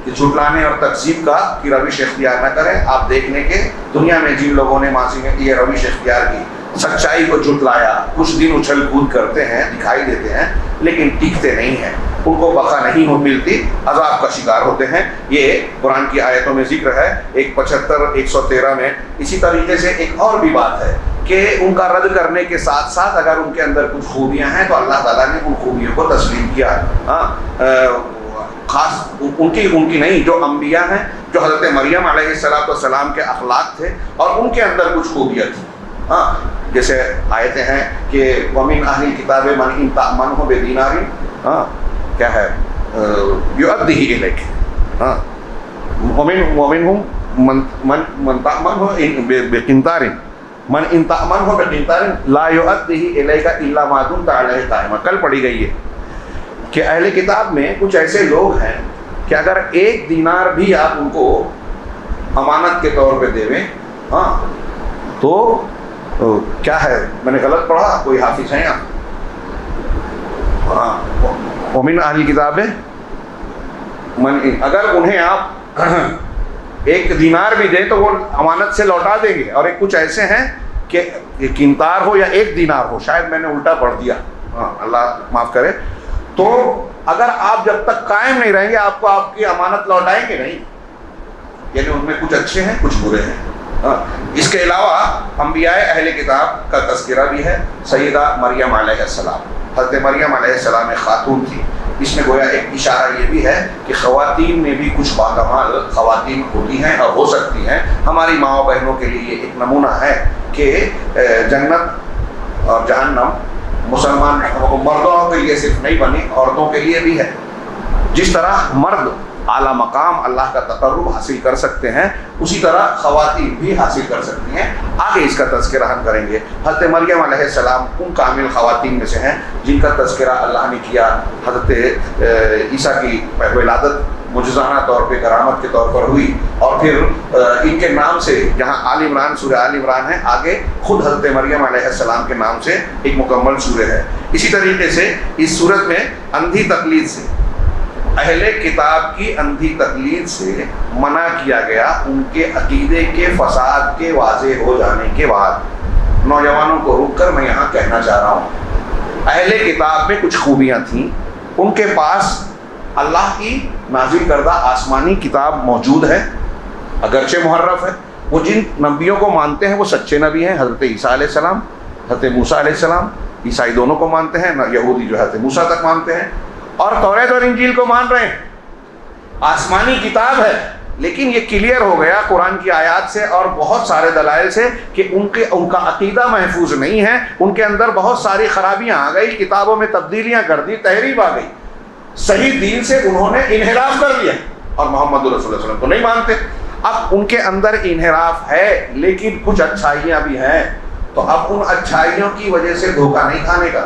کہ جھٹلانے اور تکذیب کی روش اختیار نہ کریں. آپ دیکھنے کے دنیا میں جن لوگوں نے ماضی میں یہ روش اختیار کی, سچائی کو جھٹلایا, کچھ دن اچھل کود کرتے ہیں, دکھائی دیتے ہیں, لیکن ٹکتے نہیں ہیں, ان کو بقا نہیں ملتی, عذاب کا شکار ہوتے ہیں. یہ قرآن کی آیتوں میں ذکر ہے 175 113 میں. اسی طریقے سے ایک اور بھی بات ہے کہ ان کا رد کرنے کے ساتھ ساتھ اگر ان کے اندر کچھ خوبیاں ہیں تو اللہ تعالیٰ نے ان خوبیوں کو تسلیم کیا. خاص ان کی نہیں, جو انبیاء ہیں, جو حضرت مریم علیہ السلام کے اخلاق تھے اور ان کے اندر کچھ خوبیاں تھیں. جیسے آیتیں ہیں کہ وَمِنْ أَهْلِ الْكِتَابِ مَنْ إِنْ تَأْمَنْهُ بِدِينَارٍ کیا ہے يُؤَدِّهِ إِلَيْكَ وَمِنْهُمْ مَنْ تَأْمَنْهُ بِقِنْطَارٍ مَنْ إِنْ تَأْمَنْهُ بِقِنْطَارٍ لَا يُؤَدِّهِ إِلَيْكَ إِلَّا مَا دُمْتَ عَلَيْهِ قَائِمًا. کل پڑھی گئی ہے کہ اہل کتاب میں کچھ ایسے لوگ ہیں کہ اگر 1 دینار بھی آپ ان کو امانت کے طور پہ دے دیں تو کیا ہے, میں نے غلط پڑھا, کوئی حافظ ہیں یہاں؟ ومن اہل کتاب اگر انہیں آپ 1 دینار بھی دیں تو وہ امانت سے لوٹا دیں گے. اور ایک کچھ ایسے ہیں کہ قنطار ہو یا 1 دینار ہو, شاید میں نے الٹا پڑھ دیا, اللہ معاف کرے. تو اگر آپ جب تک قائم نہیں رہیں گے آپ کو آپ کی امانت لوٹائیں گے نہیں. یعنی ان میں کچھ اچھے ہیں کچھ برے ہیں. اس کے علاوہ انبیاء اہل کتاب کا تذکرہ بھی ہے. سیدہ مریم علیہ السلام, حضرت مریم علیہ السلام ایک خاتون تھی. اس میں گویا ایک اشارہ یہ بھی ہے کہ خواتین میں بھی کچھ باکمال خواتین ہوتی ہیں اور ہو سکتی ہیں. ہماری ماؤں بہنوں کے لیے یہ ایک نمونہ ہے کہ جنت اور جہنم مسلمان مردوں کے لیے صرف نہیں بنی, عورتوں کے لیے بھی ہے. جس طرح مرد اعلیٰ مقام اللہ کا تقرب حاصل کر سکتے ہیں, اسی طرح خواتین بھی حاصل کر سکتی ہیں. آگے اس کا تذکرہ ہم کریں گے. حضرت مریم علیہ السلام ان کامل خواتین میں سے ہیں جن کا تذکرہ اللہ نے کیا حضرت عیسیٰ کی ولادت معجزانہ طور پہ کرامت کے طور پر ہوئی، اور پھر ان کے نام سے جہاں آل عمران، سورہ آل عمران ہے، آگے خود حضرت مریم علیہ السلام کے نام سے ایک مکمل سورہ ہے۔ اسی طریقے سے اس سورت میں اندھی تقلید سے، اہل کتاب کی اندھی تقلید سے منع کیا گیا، ان کے عقیدے کے فساد کے واضح ہو جانے کے بعد۔ نوجوانوں کو روک کر میں یہاں کہنا چاہ رہا ہوں، اہل کتاب میں کچھ خوبیاں تھیں، ان کے پاس اللہ کی نازل کردہ آسمانی کتاب موجود ہے، اگرچہ محرف ہے۔ وہ جن نبیوں کو مانتے ہیں وہ سچے نبی ہیں، حضرت عیسیٰ علیہ السلام، حضرت موسیٰ علیہ السلام، عیسائی دونوں کو مانتے ہیں، یہودی جو حضرت موسیٰ تک مانتے ہیں، اور توریت اور انجیل کو مان رہے ہیں۔ آسمانی کتاب ہے، لیکن یہ کلیئر ہو گیا قرآن کی آیات سے اور بہت سارے دلائل سے کہ ان کا عقیدہ محفوظ نہیں ہے، ان کے اندر بہت ساری خرابیاں آ گئی، کتابوں میں تبدیلیاں کر دی، تحریف آ گئی، صحیح دین سے انہوں نے انحراف کر لیا اور محمد رسول اللہ صلی اللہ علیہ وسلم کو نہیں مانتے۔ اب ان کے اندر انحراف ہے، لیکن کچھ اچھائیاں بھی ہیں، تو اب ان اچھائیوں کی وجہ سے دھوکہ نہیں کھانے کا۔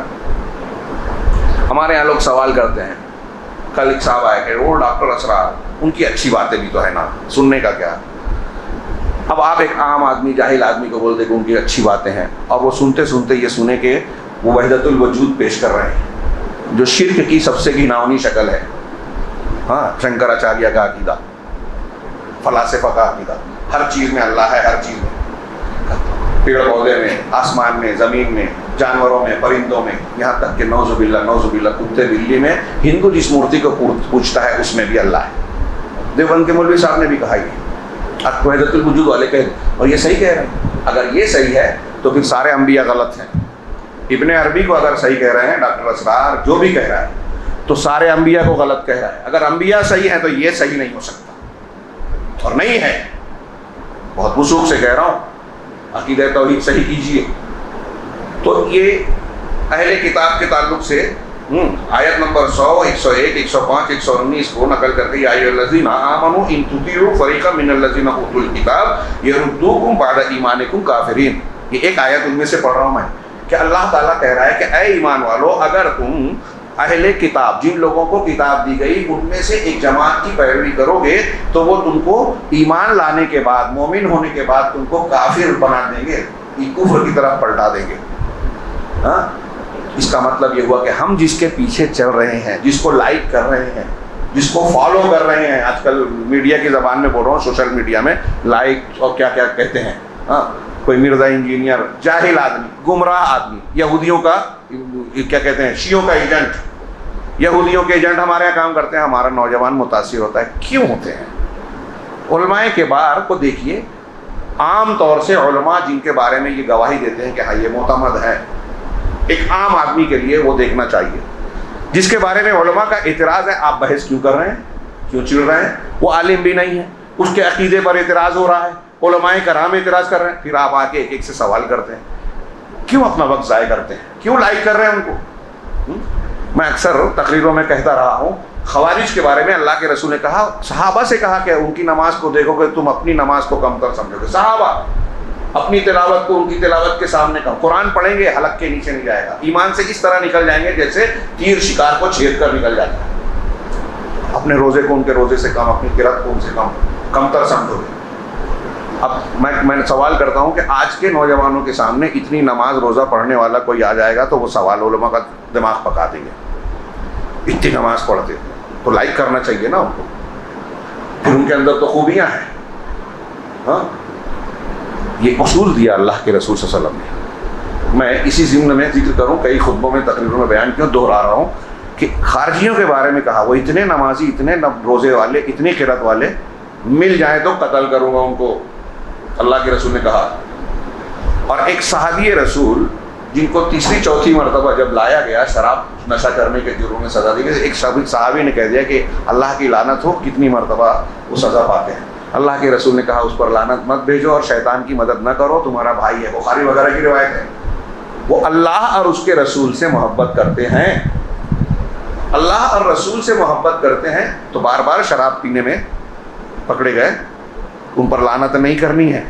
ہمارے یہاں لوگ سوال کرتے ہیں، کل ایک صاحب آئے کہ وہ ڈاکٹر اسرار، ان کی اچھی باتیں بھی تو ہے نا، سننے کا کیا۔ اب آپ ایک عام آدمی، جاہل آدمی کو بول دیں کہ ان کی اچھی باتیں ہیں، اور وہ سنتے سنتے یہ سنے کہ وہ وحدت الوجود پیش کر رہے ہیں، جو شرک کی سب سے گھناؤنی شکل ہے۔ ہاں، شنکراچاریہ کا عقیدہ، فلاسفہ کا عقیدہ، ہر چیز میں اللہ ہے، ہر چیز میں، پیڑ پودے میں، آسمان میں، زمین میں، جانوروں میں، پرندوں میں، یہاں تک کہ نعوذ باللہ کتے بلی میں ہندو جس مورتی کو پوجتا ہے اس میں بھی اللہ ہے۔ دیوبند کے مولوی صاحب نے بھی کہا یہ وحدت الوجود والے کہہ دیں، اور یہ صحیح کہہ رہے ہیں۔ اگر یہ صحیح ہے تو پھر سارے انبیاء غلط ہیں۔ ابن عربی کو اگر صحیح کہہ رہے ہیں، ڈاکٹر اسرار جو بھی کہہ رہا ہے، تو سارے انبیاء کو غلط کہہ رہا ہے۔ اگر انبیاء صحیح ہیں تو یہ صحیح نہیں ہو سکتا، اور نہیں ہے، بہت وثوق سے کہہ رہا ہوں، عقیدہ توحید صحیح کیجیے۔ تو یہ اہل کتاب کے تعلق سے آیت نمبر 100، 101، 105، 119 کو نقل کر کے یا ایھا الذین آمنوا ان تطیعوا فریقا من الذین اوتوا الکتاب یردوکم بعد ایمانکم کافرین۔ یہ ایک آیت ان میں سے پڑھ رہا ہوں میں، کہ اللہ تعالیٰ کہہ رہا ہے کہ اے ایمان والو، اگر تم اہل کتاب، جن لوگوں کو کتاب دی گئی، ان میں سے ایک جماعت کی پیروی کرو گے تو وہ تم کو ایمان لانے کے بعد، مومن ہونے کے بعد تم کو کافر بنا دیں گے، کفر کی طرف پلٹا دیں گے۔ ہاں، اس کا مطلب یہ ہوا کہ ہم جس کے پیچھے چل رہے ہیں، جس کو لائک کر رہے ہیں، جس کو فالو کر رہے ہیں، آج کل میڈیا کی زبان میں بول رہا ہوں، سوشل میڈیا میں لائک اور کیا کیا کہتے ہیں، ہاں، کوئی مرزا انجینئر، جاہل آدمی، گمراہ آدمی، یہودیوں کا کیا کہتے ہیں، شیعوں کا ایجنٹ، یہودیوں کے ایجنٹ ہمارے یہاں کام کرتے ہیں، ہمارا نوجوان متاثر ہوتا ہے۔ کیوں ہوتے ہیں؟ علماء کبار کو دیکھیے، عام طور سے علماء جن کے بارے میں یہ گواہی دیتے ہیں کہ ہاں یہ معتمد ہے، ایک عام آدمی کے لیے وہ دیکھنا چاہیے، جس کے بارے میں علماء کا اعتراض ہے، آپ بحث کیوں کر رہے ہیں، کیوں چڑ رہے ہیں؟ وہ عالم بھی نہیں ہے، اس کے عقیدے پر اعتراض ہو رہا ہے، علماء کرام اعتراض کر رہے ہیں، پھر آپ آ کے ایک ایک سے سوال کرتے ہیں، کیوں اپنا وقت ضائع کرتے ہیں، کیوں لائک کر رہے ہیں ان کو؟ میں اکثر تقریروں میں کہتا رہا ہوں، خوارج کے بارے میں اللہ کے رسول نے کہا، صحابہ سے کہا کہ ان کی نماز کو دیکھو گے تم اپنی نماز کو کم تر سمجھو گے۔ صحابہ اپنی تلاوت کو ان کی تلاوت کے سامنے کم، قرآن پڑھیں گے حلق کے نیچے نہیں جائے گا، ایمان سے اس طرح نکل جائیں گے جیسے تیر شکار کو چھید کر نکل جاتا ہے۔ اپنے روزے کو ان کے روزے سے کم، اپنی قرات کو ان سے کم تر سمجھو گے۔ اب میں سوال کرتا ہوں کہ آج کے نوجوانوں کے سامنے اتنی نماز روزہ پڑھنے والا کوئی آ جائے گا تو وہ سوال علماء کا دماغ پکا دیں گے، اتنی نماز پڑھتے تو لائک کرنا چاہیے نا ان کو، پھر ان کے اندر تو خوبیاں ہیں۔ ہاں، یہ اصول دیا اللہ کے رسول صلی اللہ علیہ وسلم نے۔ میں اسی ضمن میں ذکر کروں، کئی خطبوں میں تقریروں میں بیان کیوں دہرا رہا ہوں کہ خارجیوں کے بارے میں کہا وہ اتنے نمازی، اتنے روزے والے، اتنی قرات والے، مل جائیں تو قتل کروں گا ان کو، اللہ کے رسول نے کہا۔ اور ایک صحابی رسول جن کو تیسری چوتھی مرتبہ جب لایا گیا شراب نشہ کرنے کے جرم میں سزا دی گئی، ایک صحابی نے کہہ دیا کہ اللہ کی لعنت ہو، کتنی مرتبہ وہ سزا پاتے ہیں۔ اللہ کے رسول نے کہا اس پر لعنت مت بھیجو اور شیطان کی مدد نہ کرو، تمہارا بھائی ہے، بخاری وغیرہ کی روایت ہے۔ وہ اللہ اور اس کے رسول سے محبت کرتے ہیں، اللہ اور رسول سے محبت کرتے ہیں، تو بار بار شراب پینے میں پکڑے گئے، ان پر لعنت نہیں کرنی ہے۔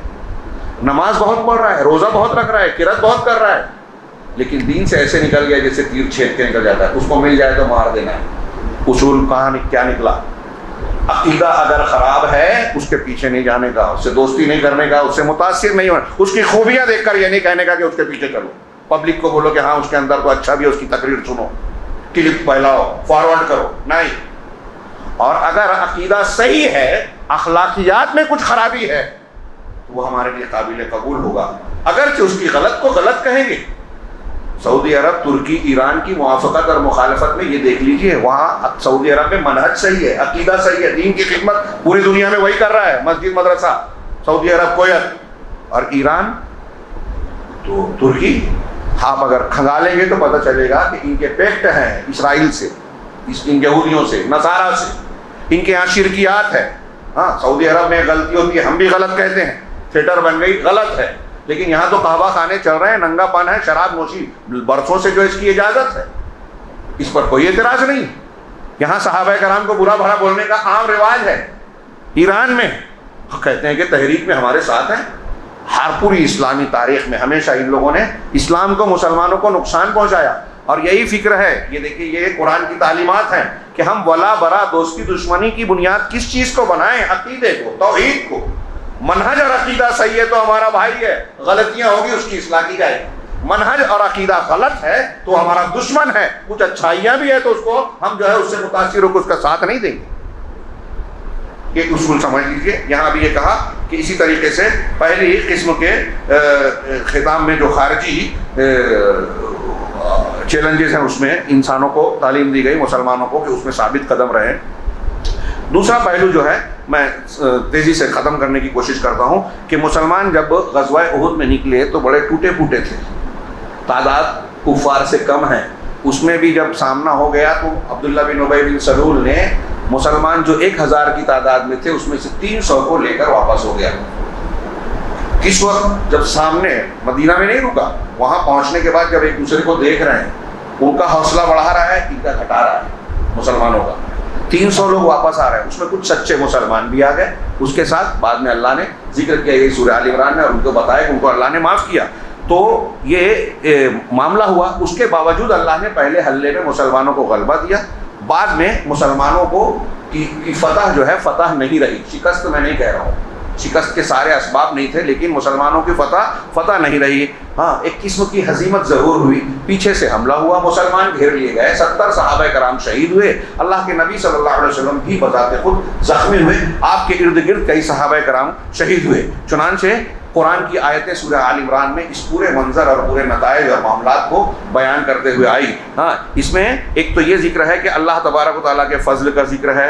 نماز بہت پڑھ رہا ہے، روزہ بہت رکھ رہا ہے، قرات بہت کر رہا ہے، لیکن دین سے ایسے نکل گیا جیسے تیر چھید کے نکل جاتا ہے، اس کو مل جائے تو مار دینا ہے۔ اصول کہاں کیا نکلا؟ عقیدہ اگر خراب ہے اس کے پیچھے نہیں جانے کا، اس سے دوستی نہیں کرنے کا، اس سے متاثر نہیں ہونا، اس کی خوبیاں دیکھ کر یہ نہیں کہنے کا کہ اس کے پیچھے چلو، پبلک کو بولو کہ ہاں اس کے اندر تو اچھا بھی ہے، اس کی تقریر سنو، کلپ پھیلاؤ، فارورڈ کرو، نہیں۔ اور اگر عقیدہ صحیح ہے، اخلاقیات میں کچھ خرابی ہے تو وہ ہمارے لیے قابل قبول ہوگا، اگرچہ اس کی غلط کو غلط کہیں گے۔ سعودی عرب، ترکی، ایران کی موافقت اور مخالفت میں یہ دیکھ لیجئے، وہاں سعودی عرب میں منہج صحیح ہے، عقیدہ صحیح ہے، دین کی خدمت پوری دنیا میں وہی کر رہا ہے، مسجد، مدرسہ، سعودی عرب، کویت۔ اور ایران تو ترکی آپ اگر کھنگالیں گے تو پتہ چلے گا کہ ان کے پیکٹ ہیں اسرائیل سے، ان یہودیوں سے، نصارہ سے، ان کے یہاں شرکیات ہے۔ ہاں سعودی عرب میں غلطی ہوتی ہے، ہم بھی غلط کہتے ہیں، تھیٹر بن گئی، غلط ہے، لیکن یہاں تو قہوہ خانے چل رہے ہیں، ننگا پن ہے، شراب نوشی برسوں سے جو اس کی اجازت ہے، اس پر کوئی اعتراض نہیں۔ یہاں صحابہ کرام کو برا بھلا بولنے کا عام رواج ہے۔ ایران میں کہتے ہیں کہ تحریک میں ہمارے ساتھ ہیں، ہر پوری اسلامی تاریخ میں ہمیشہ ان لوگوں نے اسلام کو، مسلمانوں کو نقصان پہنچایا، اور یہی فکر ہے۔ یہ دیکھیے، یہ قرآن کی تعلیمات ہیں کہ ہم ولا برا، دوستی دشمنی کی بنیاد کس چیز کو بنائیں؟ عقیدے کو، توحید کو۔ منہج اور عقیدہ صحیح ہے تو ہمارا بھائی ہے، غلطیاں ہوگی اس کی اصلاح کی جائے۔ منہج اور عقیدہ غلط ہے تو ہمارا دشمن ہے، کچھ اچھائیاں بھی ہے تو اس کو ہم جو ہے اس سے متاثر ہو کے اس کا ساتھ نہیں دیں گے۔ یہ اصول سمجھ لیجئے۔ یہاں بھی یہ کہا کہ اسی طریقے سے پہلی قسم کے خطاب میں جو خارجی چیلنجز ہیں اس میں انسانوں کو تعلیم دی گئی، مسلمانوں کو، کہ اس میں ثابت قدم رہیں۔ دوسرا پہلو جو ہے میں تیزی سے ختم کرنے کی کوشش کرتا ہوں کہ مسلمان جب غزوہ احد میں نکلے تو بڑے ٹوٹے پھوٹے تھے، تعداد کفار سے کم ہے۔ اس میں بھی جب سامنا ہو گیا تو عبداللہ بن ابی بن سلول نے مسلمان جو 1000 کی تعداد میں تھے اس میں سے 300 کو لے کر واپس ہو گیا۔ کس وقت؟ جب سامنے مدینہ میں نہیں رکا، وہاں پہنچنے کے بعد جب ایک دوسرے کو دیکھ رہے ہیں، ان کا حوصلہ بڑھا رہا ہے، ان کا گھٹا رہا ہے، مسلمانوں کا۔ 300 لوگ واپس آ رہے ہیں، اس میں کچھ سچے مسلمان بھی آ گئے۔ اس کے ساتھ بعد میں اللہ نے ذکر کیا، یہ سورہ آل عمران میں، اور ان کو بتایا کہ ان کو اللہ نے معاف کیا۔ تو یہ معاملہ ہوا، اس کے باوجود اللہ نے پہلے حملے میں مسلمانوں کو غلبہ دیا، بعد میں مسلمانوں کو کی فتح جو ہے فتح نہیں رہی۔ شکست میں نہیں کہہ رہا ہوں، شکست کے سارے اسباب نہیں تھے، لیکن مسلمانوں کی فتح نہیں رہی۔ ہاں ایک قسم کی ہزیمت ضرور ہوئی، پیچھے سے حملہ ہوا، مسلمان گھیر لیے گئے، 70 صحابہ کرام شہید ہوئے، اللہ کے نبی صلی اللہ علیہ وسلم بھی بذات خود زخمی ہوئے، آپ کے ارد گرد کئی صحابہ کرام شہید ہوئے۔ چنانچہ قرآن کی آیتیں سورہ آل عمران میں اس پورے منظر اور پورے نتائج اور معاملات کو بیان کرتے ہوئے آئی۔ ہاں اس میں ایک تو یہ ذکر ہے کہ اللہ تبارک و تعالیٰ کے فضل کا ذکر ہے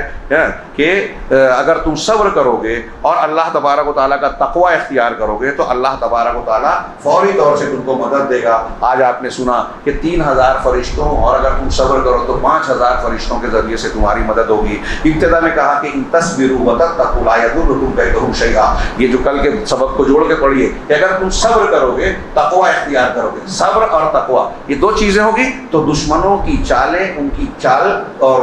کہ اگر تم صبر کرو گے اور اللہ تبارک و تعالیٰ کا تقوی اختیار کرو گے تو اللہ تبارک و تعالیٰ فوری طور سے تم کو مدد دے گا۔ آج آپ نے سنا کہ 3000 فرشتوں، اور اگر تم صبر کرو تو 5000 فرشتوں کے ذریعے سے تمہاری مدد ہوگی۔ ابتدا میں کہا کہ ان تصبروا وتتقوا لا یضرکم کیدہم شیئا، یہ جو کل کے سبق کو جوڑ کے پڑھیے کہ اگر تم صبر کرو گے، تقوی اختیار کرو گے، صبر اور تقوی یہ دو چیزیں ہوگی تو دشمنوں کی چالیں، ان کی چال اور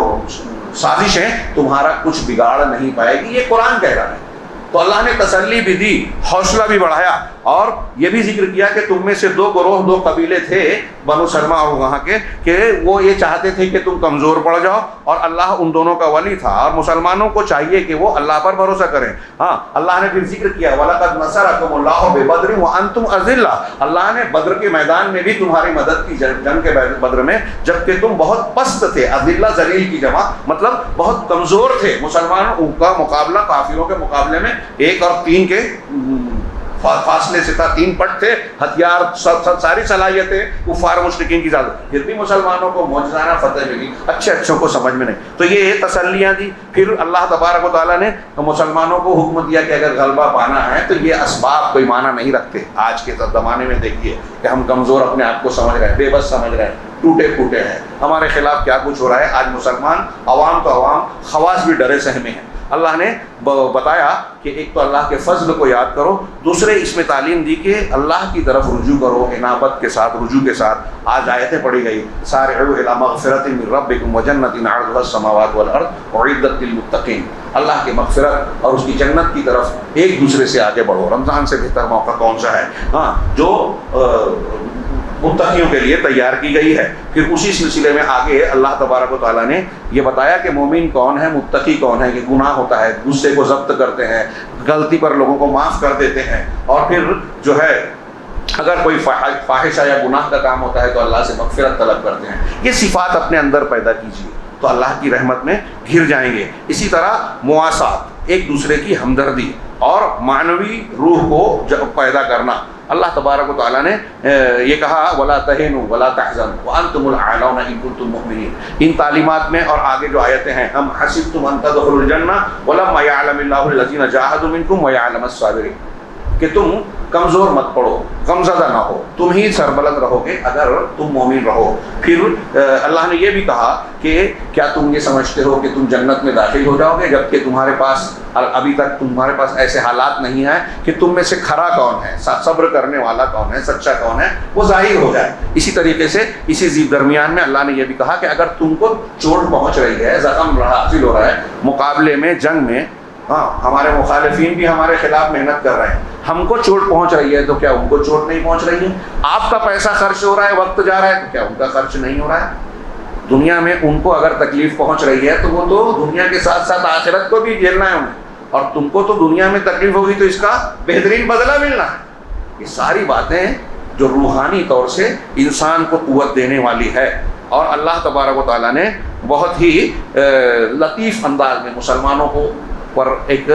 سازشیں تمہارا کچھ بگاڑ نہیں پائے گی۔ یہ قرآن کہہ رہا ہے۔ تو اللہ نے تسلی بھی دی، حوصلہ بھی بڑھایا، اور یہ بھی ذکر کیا کہ تم میں سے 2 گروہ، 2 قبیلے تھے بنو سلمہ اور وہاں کے، کہ وہ یہ چاہتے تھے کہ تم کمزور پڑ جاؤ، اور اللہ ان دونوں کا ولی تھا، اور مسلمانوں کو چاہیے کہ وہ اللہ پر بھروسہ کریں۔ ہاں اللہ نے پھر ذکر کیا وَلَقَدْ نَصَرَكُمُ اللَّهُ بِبَدْرٍ وَأَنْتُمْ أَذِلَّةٌ، اللہ نے بدر کے میدان میں بھی تمہاری مدد کی، جنگ کے بدر میں، جبکہ تم بہت پست تھے۔ اذلہ ذلیل کی جمع، مطلب بہت کمزور تھے۔ مسلمانوں کا مقابلہ کافروں کے مقابلے میں 1 اور 3 کے فاصلے سے تھا، 3 پٹ تھے، ہتھیار، ساری صلاحیتیں کفار مشرکین کی زیادہ، پھر بھی مسلمانوں کو معجزانہ فتح ملی، اچھوں کو سمجھ میں نہیں۔ تو یہ تسلیاں دی۔ پھر اللہ تبارک و تعالیٰ نے مسلمانوں کو حکم دیا کہ اگر غلبہ پانا ہے تو یہ اسباب کوئی معنی نہیں رکھتے۔ آج کے زمانے میں دیکھیے کہ ہم کمزور اپنے آپ کو سمجھ رہے ہیں، بے بس سمجھ رہے ہیں، ٹوٹے پھوٹے ہیں، ہمارے خلاف کیا کچھ ہو رہا ہے۔ آج مسلمان عوام تو عوام، خواص بھی ڈرے سہمے ہیں۔ اللہ نے بتایا کہ ایک تو اللہ کے فضل کو یاد کرو، دوسرے اس میں تعلیم دی کہ اللہ کی طرف رجوع کرو، انابت کے ساتھ، رجوع کے ساتھ۔ آج آیتیں پڑھی گئی، سارعوا الی مغفرۃ من ربکم وجنۃ عرضها السماوات والارض اعدت للمتقین، اللہ کی مغفرت اور اس کی جنت کی طرف ایک دوسرے سے آگے بڑھو۔ رمضان سے بہتر موقع کون سا ہے؟ ہاں جو متقیوں کے لیے تیار کی گئی ہے۔ پھر اسی سلسلے میں آگے اللہ تبارک و تعالیٰ نے یہ بتایا کہ مومن کون ہے، متقی کون ہے، کہ گناہ ہوتا ہے، غصے کو ضبط کرتے ہیں، غلطی پر لوگوں کو معاف کر دیتے ہیں، اور پھر جو ہے اگر کوئی فاحشہ یا گناہ کا کام ہوتا ہے تو اللہ سے مغفرت طلب کرتے ہیں۔ یہ صفات اپنے اندر پیدا کیجیے تو اللہ کی رحمت میں گھر جائیں گے۔ اسی طرح مواسات، ایک دوسرے کی ہمدردی اور معنوی روح کو پیدا کرنا۔ اللہ تبارک و تعالیٰ نے یہ کہا وَلَا تَهِنُوا وَلَا تَحْزَنُوا وَأَنْتُمُ الْأَعْلَوْنَ إِن كُنتُم مُؤْمِنِينَ۔ ان تعلیمات میں اور آگے جو آیتیں ہیں، ہم حسبتم ان تدخلوا الجنہ ولما يعلم الله الذين جاهدوا منكم ويعلم الصابرين، کہ تم کمزور مت پڑو، غمزدہ نہ ہو، تم ہی سربلند رہو گے اگر تم مومن رہو۔ پھر اللہ نے یہ بھی کہا کہ کیا تم یہ سمجھتے ہو کہ تم جنت میں داخل ہو جاؤ گے جبکہ تمہارے پاس ابھی تک تمہارے پاس ایسے حالات نہیں ہیں کہ تم میں سے کھرا کون ہے، صبر کرنے والا کون ہے، سچا کون ہے، وہ ظاہر ہو جائے۔ اسی طریقے سے اسی درمیان میں اللہ نے یہ بھی کہا کہ اگر تم کو چوٹ پہنچ رہی ہے، زخم حاصل ہو رہا ہے مقابلے میں، جنگ میں، ہاں ہمارے مخالفین بھی ہمارے خلاف محنت کر رہے ہیں، ہم کو چوٹ پہنچ رہی ہے تو کیا ان کو چوٹ نہیں پہنچ رہی ہے؟ آپ کا پیسہ خرچ ہو رہا ہے، وقت جا رہا ہے، تو کیا ان کا خرچ نہیں ہو رہا ہے؟ دنیا میں ان کو اگر تکلیف پہنچ رہی ہے تو وہ تو دنیا کے ساتھ ساتھ آخرت کو بھی جھیلنا ہے انہیں، اور تم کو تو دنیا میں تکلیف ہوگی تو اس کا بہترین بدلہ ملنا ہے۔ یہ ساری باتیں جو روحانی طور سے انسان کو قوت دینے والی ہے، اور اللہ تبارک و تعالیٰ نے بہت ہی لطیف انداز میں مسلمانوں کو پر ایک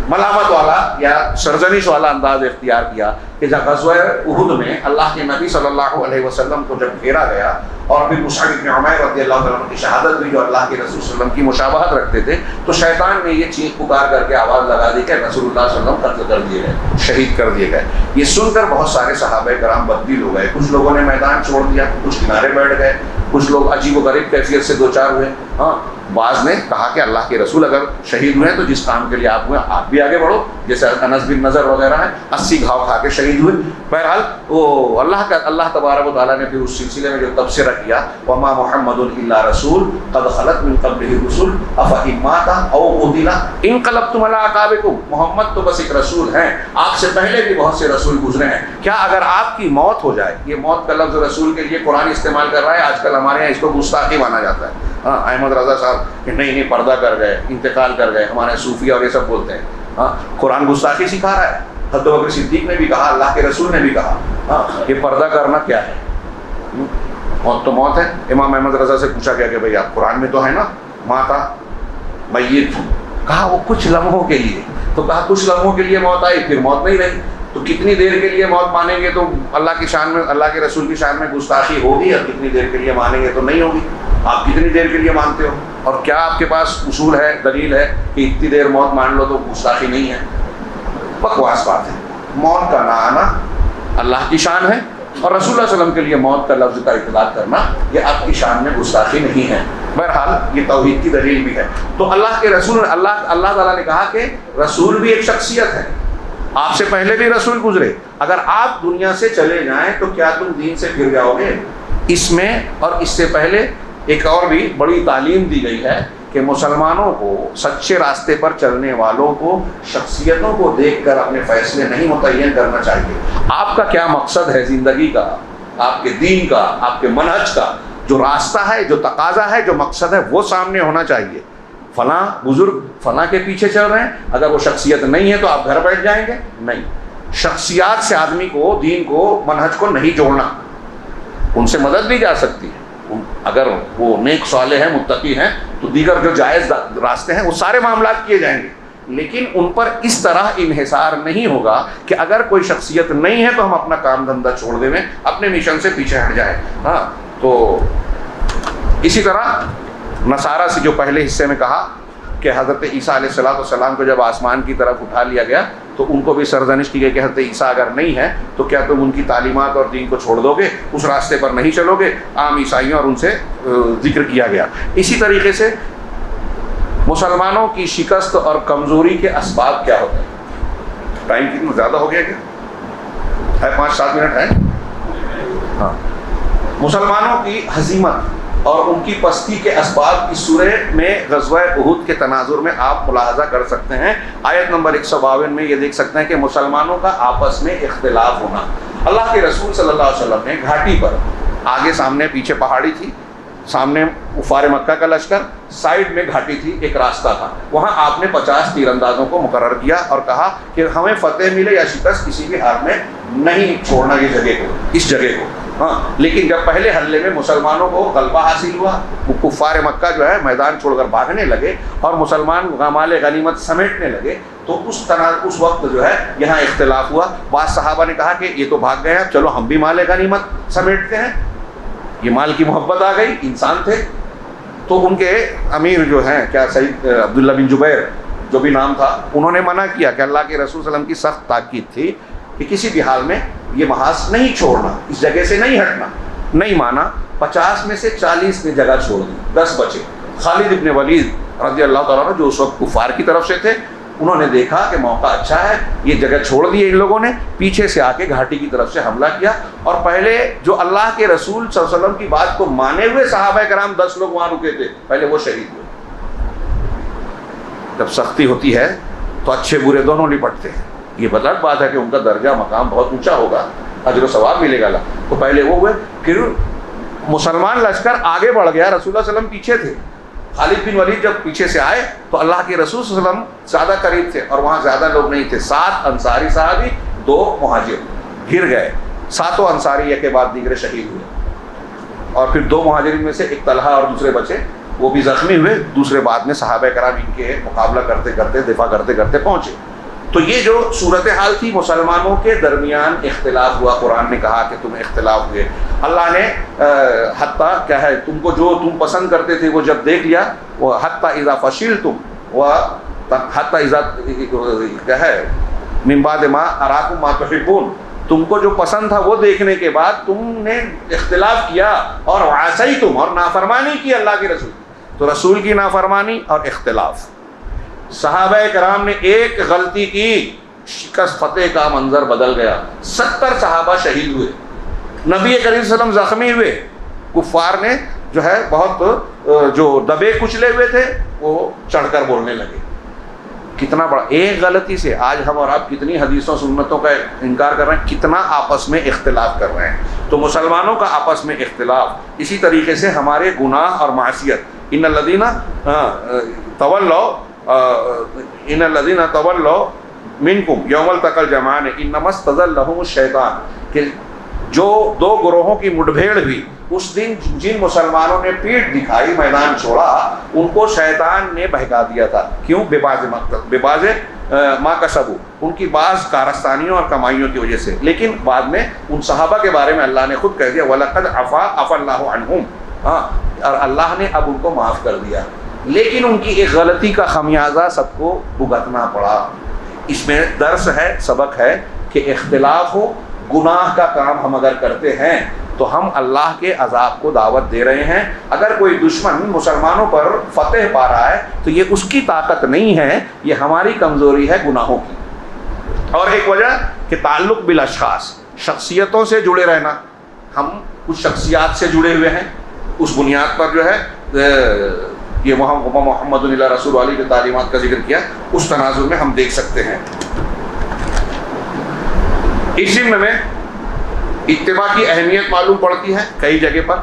ملامت والا یا سرزنش والا انداز اختیار کیا کہ جب غزوہ احد میں اللہ کے نبی صلی اللہ علیہ وسلم کو جب گھیرا گیا اور پھر مصعب بن عمیر رضی اللہ عنہ کی شہادت ہوئی جو اللہ کے رسول صلی اللہ علیہ وسلم کی مشابہت رکھتے تھے، تو شیطان نے یہ چیخ پکار کر کے آواز لگا دی کہ رسول اللہ صلی اللہ علیہ وسلم قتل کر دیے گئے، شہید کر دیے گئے۔ یہ سن کر بہت سارے صحابہ کرام بددل ہو گئے، کچھ لوگوں نے میدان چھوڑ دیا، کچھ کنارے بیٹھ گئے، کچھ لوگ عجیب و غریب کیفیت سے دوچار ہوئے۔ ہاں بعض نے کہا کہ اللہ کے رسول اگر شہید ہوئے تو جس کام کے لیے آپ ہوئے آپ بھی آگے بڑھو، جیسے انس بن نضر وغیرہ ہیں 80 گھاؤ کھا کے شہید ہوئے۔ بہرحال وہ اللہ تبارک و تعالیٰ نے پھر اس سلسلے میں جو تبصرہ کیا وما محمد الا رسول قد خلت من قبلہ الرسل افإن مات او قتل انقلبتم علی اعقابکم، محمد تو بس ایک رسول ہیں، آپ سے پہلے بھی بہت سے رسول گزرے ہیں، کیا اگر آپ کی موت ہو جائے، یہ موت کا لفظ رسول کے لیے قرآن استعمال کر رہا ہے، آج کل ہمارے یہاں اس کو گستاخی مانا جاتا ہے۔ ہاں احمد رضا صاحب کہ نہیں پردہ کر گئے، انتقال کر گئے، ہمارے صوفیہ اور یہ سب بولتے ہیں۔ ہاں قرآن گستاخی سکھا رہا ہے، حضرت بکر صدیق نے بھی کہا، اللہ کے رسول نے بھی کہا، ہاں یہ پردہ کرنا کیا ہے؟ موت تو موت ہے۔ امام احمد رضا سے پوچھا گیا کہ بھئی آپ قرآن میں تو ہے نا ماتا میت، کہا وہ کچھ لمحوں کے لیے، تو کہا کچھ لمحوں کے لیے موت آئی پھر موت نہیں رہی، تو کتنی دیر کے لیے موت مانیں گے تو اللہ کی شان میں، اللہ کے رسول کی شان میں گستاخی ہوگی، اور کتنی دیر کے لیے مانیں گے تو نہیں ہوگی۔ آپ کتنی دیر کے لیے مانتے ہو، اور کیا آپ کے پاس اصول ہے، دلیل ہے کہ اتنی دیر موت مان لو تو گستاخی نہیں ہے؟ بکواس بات ہے۔ موت کا نہ آنا اللہ کی شان ہے، اور رسول اللہ صلی اللہ علیہ وسلم کے لیے موت کا لفظ کا اطلاق کرنا یہ آپ کی شان میں گستاخی نہیں ہے۔ بہرحال یہ توحید کی دلیل بھی ہے۔ تو اللہ کے رسول، اللہ تعالیٰ نے کہا کہ رسول بھی ایک شخصیت ہے، آپ سے پہلے بھی رسول گزرے، اگر آپ دنیا سے چلے جائیں تو کیا تم دین سے گر جاؤ گے؟ اس میں اور اس سے پہلے ایک اور بھی بڑی تعلیم دی گئی ہے کہ مسلمانوں کو، سچے راستے پر چلنے والوں کو شخصیتوں کو دیکھ کر اپنے فیصلے نہیں متعین کرنا چاہیے۔ آپ کا کیا مقصد ہے زندگی کا، آپ کے دین کا، آپ کے منہج کا، جو راستہ ہے، جو تقاضا ہے، جو مقصد ہے، وہ سامنے ہونا چاہیے۔ فلاں بزرگ فلاں کے پیچھے چل رہے ہیں، اگر وہ شخصیت نہیں ہے تو آپ گھر بیٹھ جائیں گے؟ نہیں، شخصیات سے آدمی کو، دین کو، منہج کو نہیں جوڑنا، ان سے مدد لی جا سکتی ہے، اگر وہ نیک صالح ہیں، متقی ہیں تو دیگر جو جائز راستے ہیں وہ سارے معاملات کیے جائیں گے، لیکن ان پر اس طرح انحصار نہیں ہوگا کہ اگر کوئی شخصیت نہیں ہے تو ہم اپنا کام دھندہ چھوڑ دیں، اپنے مشن سے پیچھے ہٹ جائیں۔ ہاں تو اسی طرح نصارہ سے جو پہلے حصے میں کہا کہ حضرت عیسیٰ علیہ السلام کو جب آسمان کی طرف اٹھا لیا گیا تو ان کو بھی سرزنش کی گئی کہ حضرت عیسیٰ اگر نہیں ہے تو کیا تم ان کی تعلیمات اور دین کو چھوڑ دو گے، اس راستے پر نہیں چلو گے، عام عیسائیوں اور ان سے ذکر کیا گیا۔ اسی طریقے سے مسلمانوں کی شکست اور کمزوری کے اسباب کیا ہوتے ہیں؟ ٹائم کتنا زیادہ ہو گیا کیا ہے؟ 5-7 منٹ ہے۔ ہاں، مسلمانوں کی ہزیمت اور ان کی پستی کے اسباب کی سورہ میں غزوہ احد کے تناظر میں آپ ملاحظہ کر سکتے ہیں۔ آیت نمبر 152 میں یہ دیکھ سکتے ہیں کہ مسلمانوں کا آپس میں اختلاف ہونا، اللہ کے رسول صلی اللہ علیہ وسلم نے گھاٹی پر، آگے سامنے پیچھے پہاڑی تھی، سامنے کفار مکہ کا لشکر، سائیڈ میں گھاٹی تھی، ایک راستہ تھا، وہاں آپ نے 50 تیر اندازوں کو مقرر کیا اور کہا کہ ہمیں فتح ملے یا شکست کسی بھی حال میں نہیں چھوڑنا یہ جگہ کو، اس جگہ کو۔ ہاں، لیکن جب پہلے حملے میں مسلمانوں کو غلبہ حاصل ہوا، وہ کفار مکہ جو ہے میدان چھوڑ کر بھاگنے لگے اور مسلمان مال غنیمت سمیٹنے لگے، تو اس وقت جو ہے یہاں اختلاف ہوا۔ بعض صحابہ نے کہا کہ یہ تو بھاگ گئے ہیں، چلو ہم بھی مال غنیمت سمیٹتے ہیں، یہ مال کی محبت آ گئی، انسان تھے۔ تو ان کے امیر جو ہیں کیا سعید عبداللہ بن جبیر جو بھی نام تھا، انہوں نے منع کیا کہ اللہ کے رسول صلی اللہ علیہ وسلم کی سخت تاکید تھی کہ کسی بھی حال میں یہ محاذ نہیں چھوڑنا، اس جگہ سے نہیں ہٹنا۔ نہیں مانا، 50 میں سے 40 نے جگہ چھوڑ دی، 10 بچے۔ خالد ابن ولید رضی اللہ تعالیٰ عنہ جو اس وقت کفار کی طرف سے تھے، انہوں نے دیکھا کہ موقع اچھا ہے، یہ جگہ چھوڑ دی ان لوگوں نے، پیچھے سے آ کے گھاٹی کی طرف سے حملہ کیا، اور پہلے جو اللہ کے رسول صلی اللہ علیہ وسلم کی بات کو مانے ہوئے صحابہ کرام 10 لوگ وہاں رکے تھے، پہلے وہ شہید ہوئے۔ جب سختی ہوتی ہے تو اچھے برے دونوں نپٹتے ہیں، یہ بدل بات ہے کہ ان کا درجہ مقام بہت اونچا ہوگا، اجر و ثواب ملے گا۔ تو پہلے وہ ہوئے، پھر مسلمان لشکر آگے بڑھ گیا، رسول اللہ صلی اللہ علیہ وسلم پیچھے تھے۔ خالد بن ولید جب پیچھے سے آئے تو اللہ کے رسول صلی اللہ علیہ وسلم زیادہ قریب تھے اور وہاں زیادہ لوگ نہیں تھے، 7 انصاری صحابی، 2 مہاجر گر گئے، 7 انصاری ایک کے بعد دیگرے شہید ہوئے، اور پھر 2 مہاجرین میں سے ایک طلحہ اور دوسرے بچے، وہ بھی زخمی ہوئے، دوسرے بعد میں صحابہ کرام ان کے مقابلہ کرتے کرتے دفاع کرتے کرتے پہنچے۔ تو یہ جو صورتحال تھی، مسلمانوں کے درمیان اختلاف ہوا، قرآن نے کہا کہ تم اختلاف ہوئے، اللہ نے حتیٰ کیا ہے تم کو جو تم پسند کرتے تھے وہ جب دیکھ لیا، وہ حتیٰ اذا فشلتم و حتیٰ اذا کیا ہے من بعد ما اراکم ما تحبون، تم کو جو پسند تھا وہ دیکھنے کے بعد تم نے اختلاف کیا اور وعصیتم، اور نافرمانی کی اللہ کے رسول، تو رسول کی نافرمانی اور اختلاف۔ صحابہ کرام نے ایک غلطی کی، شکست فتح کا منظر بدل گیا، 70 صحابہ شہید ہوئے، نبی کریم صلی اللہ علیہ وسلم زخمی ہوئے، کفار نے جو ہے بہت جو دبے کچلے ہوئے تھے وہ چڑھ کر بولنے لگے۔ کتنا بڑا ایک غلطی سے آج ہم اور آپ کتنی حدیثوں سنتوں کا انکار کر رہے ہیں، کتنا آپس میں اختلاف کر رہے ہیں۔ تو مسلمانوں کا آپس میں اختلاف، اسی طریقے سے ہمارے گناہ اور معصیت، ان الذین تولوا منکم یوم التقى الجمعان انما استزلهم الشیطان، کہ جو 2 گروہوں کی مٹبھیڑ ہوئی اس دن جن مسلمانوں نے پیٹھ دکھائی، میدان چھوڑا، ان کو شیطان نے بہکا دیا تھا۔ کیوں؟ ببعض ما کسبوا، ان کی بعض کارستانیوں اور کمائیوں کی وجہ سے۔ لیکن بعد میں ان صحابہ کے بارے میں اللہ نے خود کہہ دیا وَلَقَدْ عَفَا اللَّهُ عَنْهُمْ، اور اللہ نے اب ان کو معاف کر دیا، لیکن ان کی ایک غلطی کا خمیازہ سب کو بھگتنا پڑا۔ اس میں درس ہے، سبق ہے کہ اختلاف ہو، گناہ کا کام ہم اگر کرتے ہیں تو ہم اللہ کے عذاب کو دعوت دے رہے ہیں۔ اگر کوئی دشمن مسلمانوں پر فتح پا رہا ہے تو یہ اس کی طاقت نہیں ہے، یہ ہماری کمزوری ہے گناہوں کی۔ اور ایک وجہ کہ تعلق بالاشخاص، شخصیتوں سے جڑے رہنا، ہم کچھ شخصیات سے جڑے ہوئے ہیں، اس بنیاد پر جو ہے یہ محمد اللہ رسول علی کی تعلیمات کا ذکر کیا، اس تناظر میں ہم دیکھ سکتے ہیں۔ اس ضمن میں اتباع کی اہمیت معلوم پڑتی ہے کئی جگہ پر،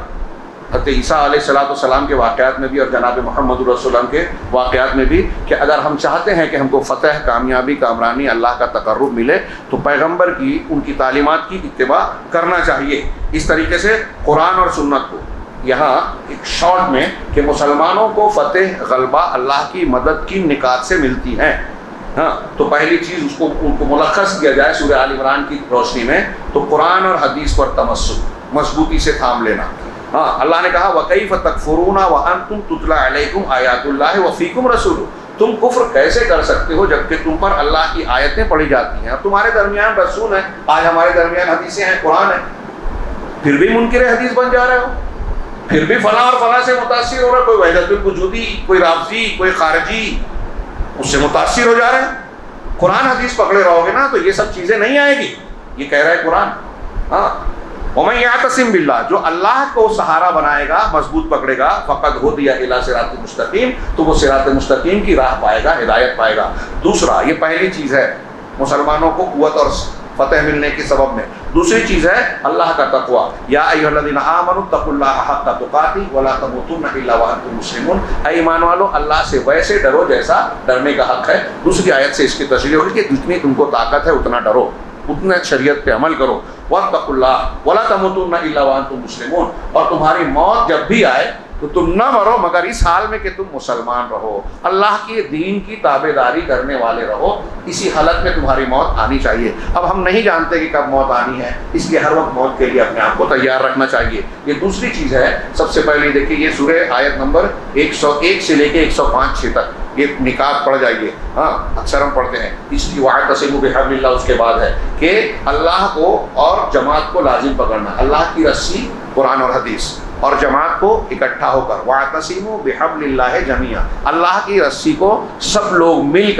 حضرت عیسیٰ علیہ السلام کے واقعات میں بھی اور جناب محمد رسول اللہ کے واقعات میں بھی، کہ اگر ہم چاہتے ہیں کہ ہم کو فتح، کامیابی، کامرانی، اللہ کا تقرب ملے تو پیغمبر کی، ان کی تعلیمات کی اتباع کرنا چاہیے۔ اس طریقے سے قرآن اور سنت کو یہاں ایک شارٹ میں کہ مسلمانوں کو فتح، غلبہ اللہ کی مدد کی نکات سے ملتی ہیں۔ ہاں، تو پہلی چیز ان کو ملخص کیا جائے سورہ آل عمران کی روشنی میں تو قرآن اور حدیث پر تمسک، مضبوطی سے تھام لینا۔ ہاں، اللہ نے کہا وَكَيْفَ تَكْفُرُونَ وَأَنْتُمْ تُتْلَى عَلَيْكُمْ آيَاتُ اللَّهِ وَفِيكُمْ رَسُولُهُ، تم کفر کیسے کر سکتے ہو جبکہ تم پر اللہ کی آیتیں پڑھی جاتی ہیں اور تمہارے درمیان رسول ہیں، آج ہمارے درمیان حدیثیں ہیں، قرآن ہے، پھر بھی منکر حدیث بن جا رہے ہو، پھر بھی فلاں اور فلاں سے متاثر ہو رہا ہے، کوئی وحدت الوجودی، کوئی رافضی، کوئی خارجی، اس سے متاثر ہو جا رہے ہیں۔ قرآن حدیث پکڑے رہو گے نا تو یہ سب چیزیں نہیں آئے گی، یہ کہہ رہا ہے قرآن۔ ہاں، وَمَن يَعْتَصِم بِاللَّهِ، جو اللہ کو سہارا بنائے گا، مضبوط پکڑے گا، فَقَدْ هُدِيَ إِلَىٰ صِرَاطٍ مُسْتَقِيمٍ، تو وہ صراط مستقیم کی راہ پائے گا، ہدایت پائے گا۔ دوسرا، یہ پہلی چیز ہے مسلمانوں کو قوت اور فتح ملنے کے سبب میں۔ دوسری چیز ہے اللہ کا تقوی، یا ایھا الذین آمنوا اتقوا اللہ حق تقاتہ ولا تموتن الا وانتم مسلمون، اے ایمان والو اللہ سے ویسے ڈرو جیسا ڈرنے کا حق ہے۔ دوسری آیت سے اس کی تشریح ہوگی کہ جتنی تم کو طاقت ہے اتنا ڈرو، اتنا شریعت پہ عمل کرو۔ واتقوا اللہ ولا تموتن الا وانتم مسلمون، اور تمہاری موت جب بھی آئے تو تم نہ مرو مگر اس حال میں کہ تم مسلمان رہو، اللہ کے دین کی تابع داری کرنے والے رہو، اسی حالت میں تمہاری موت آنی چاہیے۔ اب ہم نہیں جانتے کہ کب موت آنی ہے، اس لیے ہر وقت موت کے لیے اپنے آپ کو تیار رکھنا چاہیے۔ یہ دوسری چیز ہے۔ سب سے پہلے دیکھیے یہ سورہ آیت نمبر 101 سے لے کے 105 تک یہ نکات پڑھ جائیے، ہاں اکثر ہم پڑھتے ہیں۔ اس کی واعتصموا بحبل اللہ اس کے بعد ہے کہ اللہ کو اور جماعت کو لازم پکڑنا، اللہ کی رسی قرآن اور حدیث، اور جماعت کو اکٹھا ہو کر واعتصموا بحبل اللہ جميعا، اللہ کی رسی کو سب لوگ مل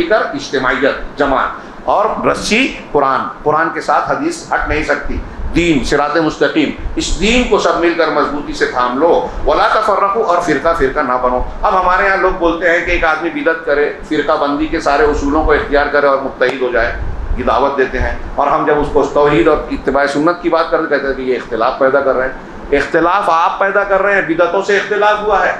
کر اجتماعیت جماعت، اور رسی قرآن کے ساتھ حدیث ہٹ نہیں سکتی، دین صراط مستقیم، اس دین کو سب مل کر مضبوطی سے تھام لو۔ ولا تفرقوا، اور فرقہ نہ بنو۔ اب ہمارے ہاں لوگ بولتے ہیں کہ ایک آدمی بدعت کرے، فرقہ بندی کے سارے اصولوں کو اختیار کرے اور متحد ہو جائے، کی دعوت دیتے ہیں، اور ہم جب اس کو توحید اور اتباع سنت کی بات کرتے کہتے ہیں کہ یہ اختلاف پیدا کر رہے ہیں۔ اختلاف آپ پیدا کر رہے ہیں، بدعتوں سے اختلاف ہوا ہے،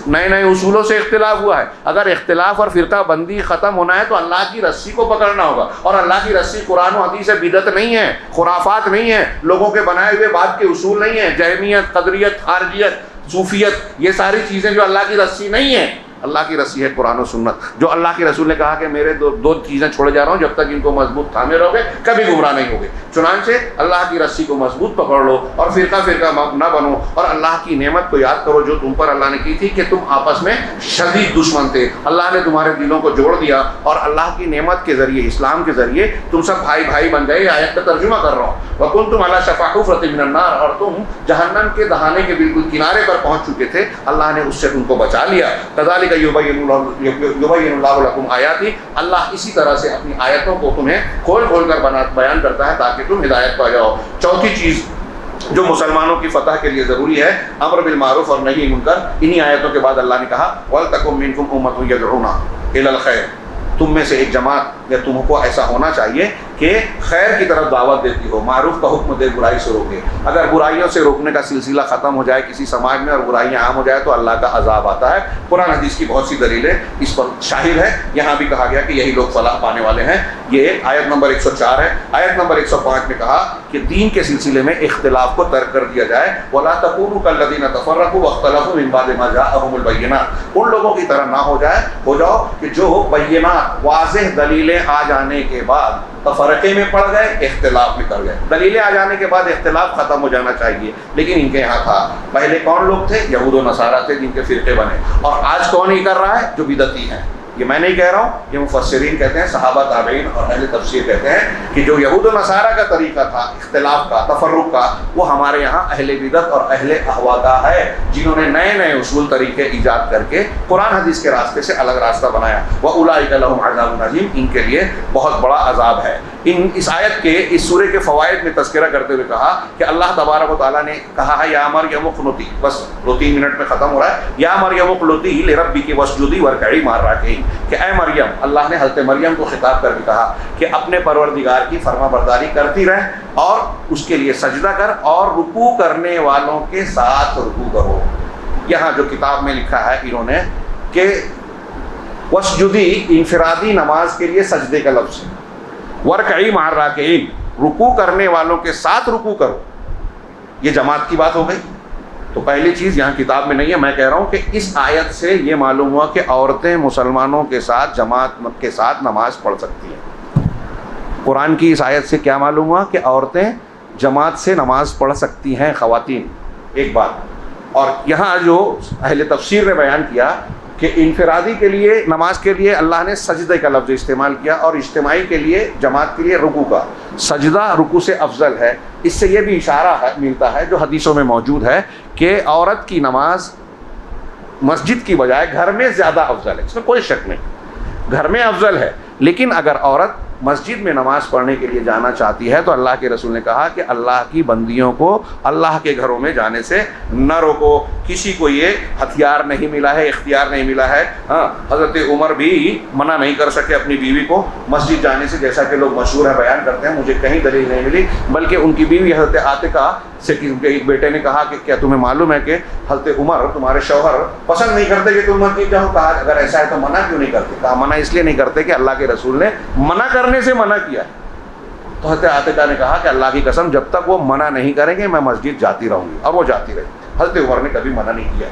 نئے اصولوں سے اختلاف ہوا ہے۔ اگر اختلاف اور فرقہ بندی ختم ہونا ہے تو اللہ کی رسی کو پکڑنا ہوگا، اور اللہ کی رسی قرآن و حدیث ہے، بدعت نہیں ہے، خرافات نہیں ہے، لوگوں کے بنائے ہوئے بات کے اصول نہیں ہیں، جہمیت، قدریت، خارجیت، صوفیت، یہ ساری چیزیں جو اللہ کی رسی نہیں ہیں۔ اللہ کی رسی ہے قرآن و سنت، جو اللہ کے رسول نے کہا کہ میرے دو چیزیں چھوڑے جا رہا ہوں، جب تک ان کو مضبوط تھامے رہو گے کبھی گمراہ نہیں ہوگے۔ چنانچہ اللہ کی رسی کو مضبوط پکڑ لو اور فرقہ نہ بنو، اور اللہ کی نعمت کو یاد کرو جو تم پر اللہ نے کی تھی کہ تم آپس میں شدید دشمن تھے، اللہ نے تمہارے دلوں کو جوڑ دیا، اور اللہ کی نعمت کے ذریعے، اسلام کے ذریعے تم سب بھائی بن گئے۔ آیت کا ترجمہ کر رہا ہوں، وَكُنْتُمْ عَلَىٰ شَفَا حُفْرَةٍ مِّنَ النَّارِ، اور تم جہنم کے دہانے کے بالکل کنارے پر پہنچ چکے تھے، اللہ نے اس سے تم کو بچا لیا۔ كَذَٰلِكَ یبین اللہ لکم آیاتی، اللہ اسی طرح سے اپنی آیتوں کو تمہیں کھول کر بیان کرتا ہے تاکہ تم ہدایت پا جاؤ۔ چوتھی چیز جو مسلمانوں کی فتح کے لیے ضروری ہے، امر بالمعروف اور نہی منکر۔ انہی آیتوں کے بعد اللہ نے کہا وَلْتَكُن مِّنكُمْ أُمَّةٌ يَدْعُونَ إِلَى الْخَيْرِ، تم میں سے ایک جماعت یا تم کو ایسا ہونا چاہیے کہ خیر کی طرف دعوت دیتی ہو، معروف کا حکم دے، برائی سے روکے۔ اگر برائیوں سے روکنے کا سلسلہ ختم ہو جائے کسی سماج میں اور برائیاں عام ہو جائے تو اللہ کا عذاب آتا ہے۔ قرآن حدیث کی بہت سی دلیلیں اس پر شاہد ہے، یہاں بھی کہا گیا کہ یہی لوگ فلاح پانے والے ہیں۔ یہ آیت نمبر 104 ہے۔ آیت نمبر 105 میں کہا کہ دین کے سلسلے میں اختلاف کو ترک کر دیا جائے، وَلَا تَكُونُوا كَالَّذِينَ تَفَرَّقُوا وَاخْتَلَفُوا مِن بَعْدِ مَا جَاءَهُمُ الْبَيِّنَاتُ، ان لوگوں کی طرح نہ ہو جاؤ کہ جو بینات، واضح دلیلیں آ جانے کے بعد تفرقے میں پڑ گئے، اختلاف میں کر گئے۔ دلیلیں آ جانے کے بعد اختلاف ختم ہو جانا چاہیے، لیکن ان کے یہاں تھا۔ پہلے کون لوگ تھے؟ یہود و نصارہ تھے جن کے فرقے بنے، اور آج کون ہی کر رہا ہے؟ جو بدعتی ہیں۔ یہ میں نہیں کہہ رہا ہوں، یہ مفسرین کہتے ہیں، صحابہ تابعین اور اہل تفسیر کہتے ہیں کہ جو یہود و نصارہ کا طریقہ تھا اختلاف کا، تفرق کا، وہ ہمارے یہاں اہل بدعت اور اہل اہوا کا ہے، جنہوں نے نئے اصول طریقے ایجاد کر کے قرآن حدیث کے راستے سے الگ راستہ بنایا۔ وَأُولَٰئِكَ لَهُمْ عَذَابٌ عَظِيمٌ، ان کے لیے بہت بڑا عذاب ہے۔ اس آیت کے اس سورے کے فوائد میں تذکرہ کرتے ہوئے کہا کہ اللہ تبارک و تعالیٰ نے کہا ہے یا مریم اقنتی، بس 2-3 منٹ میں ختم ہو رہا ہے، یا مریم اقنتی لربک واسجدی وارکعی مع الراکعین، کہ اے مریم، اللہ نے حضرت مریم کو خطاب کر کے کہا کہ اپنے پروردگار کی فرما برداری کرتی رہ اور اس کے لیے سجدہ کر اور رکوع کرنے والوں کے ساتھ رکوع کرو۔ یہاں جو کتاب میں لکھا ہے انہوں نے کہ واسجدی انفرادی نماز کے لیے سجدے کا لفظ ہے، وارکعی مع الراکعین، رکوع کرنے والوں کے ساتھ رکوع کرو، یہ جماعت کی بات ہو گئی۔ تو پہلی چیز یہاں کتاب میں نہیں ہے، میں کہہ رہا ہوں کہ اس آیت سے یہ معلوم ہوا کہ عورتیں مسلمانوں کے ساتھ جماعت کے ساتھ نماز پڑھ سکتی ہیں۔ قرآن کی اس آیت سے کیا معلوم ہوا کہ عورتیں جماعت سے نماز پڑھ سکتی ہیں، خواتین، ایک بات۔ اور یہاں جو اہل تفسیر نے بیان کیا کہ انفرادی کے لیے نماز کے لیے اللہ نے سجدے کا لفظ استعمال کیا، اور اجتماعی کے لیے جماعت کے لیے رکوع کا، سجدہ رکوع سے افضل ہے۔ اس سے یہ بھی اشارہ ملتا ہے جو حدیثوں میں موجود ہے کہ عورت کی نماز مسجد کی بجائے گھر میں زیادہ افضل ہے، اس میں کوئی شک نہیں، گھر میں افضل ہے۔ لیکن اگر عورت مسجد میں نماز پڑھنے کے لیے جانا چاہتی ہے تو اللہ کے رسول نے کہا کہ اللہ کی بندیوں کو اللہ کے گھروں میں جانے سے نہ روکو. کسی کو یہ ہتھیار نہیں ملا ہے, اختیار نہیں ملا ہے. ہاں, حضرت عمر بھی منع نہیں کر سکے اپنی بیوی کو مسجد جانے سے, جیسا کہ لوگ مشہور ہے بیان کرتے ہیں, مجھے کہیں دلیل نہیں ملی. بلکہ ان کی بیوی حضرت عاتقہ سے ایک بیٹے نے کہا کہ کیا تمہیں معلوم ہے کہ حضرت عمر تمہارے شوہر پسند نہیں کرتے کہ تم مسجد جاؤ؟ کہا اگر ایسا ہے تو منع کیوں نہیں کرتے؟ کہا منع اس لیے نہیں کرتے کہ اللہ کے رسول نے منع کرنے سے منع کیا ہے. تو حضرت عاتقہ نے کہا کہ اللہ کی قسم جب تک وہ منع نہیں کریں گے میں مسجد جاتی رہوں گی. اور وہ جاتی رہی. حضرت عمر نے کبھی منع نہیں کیا.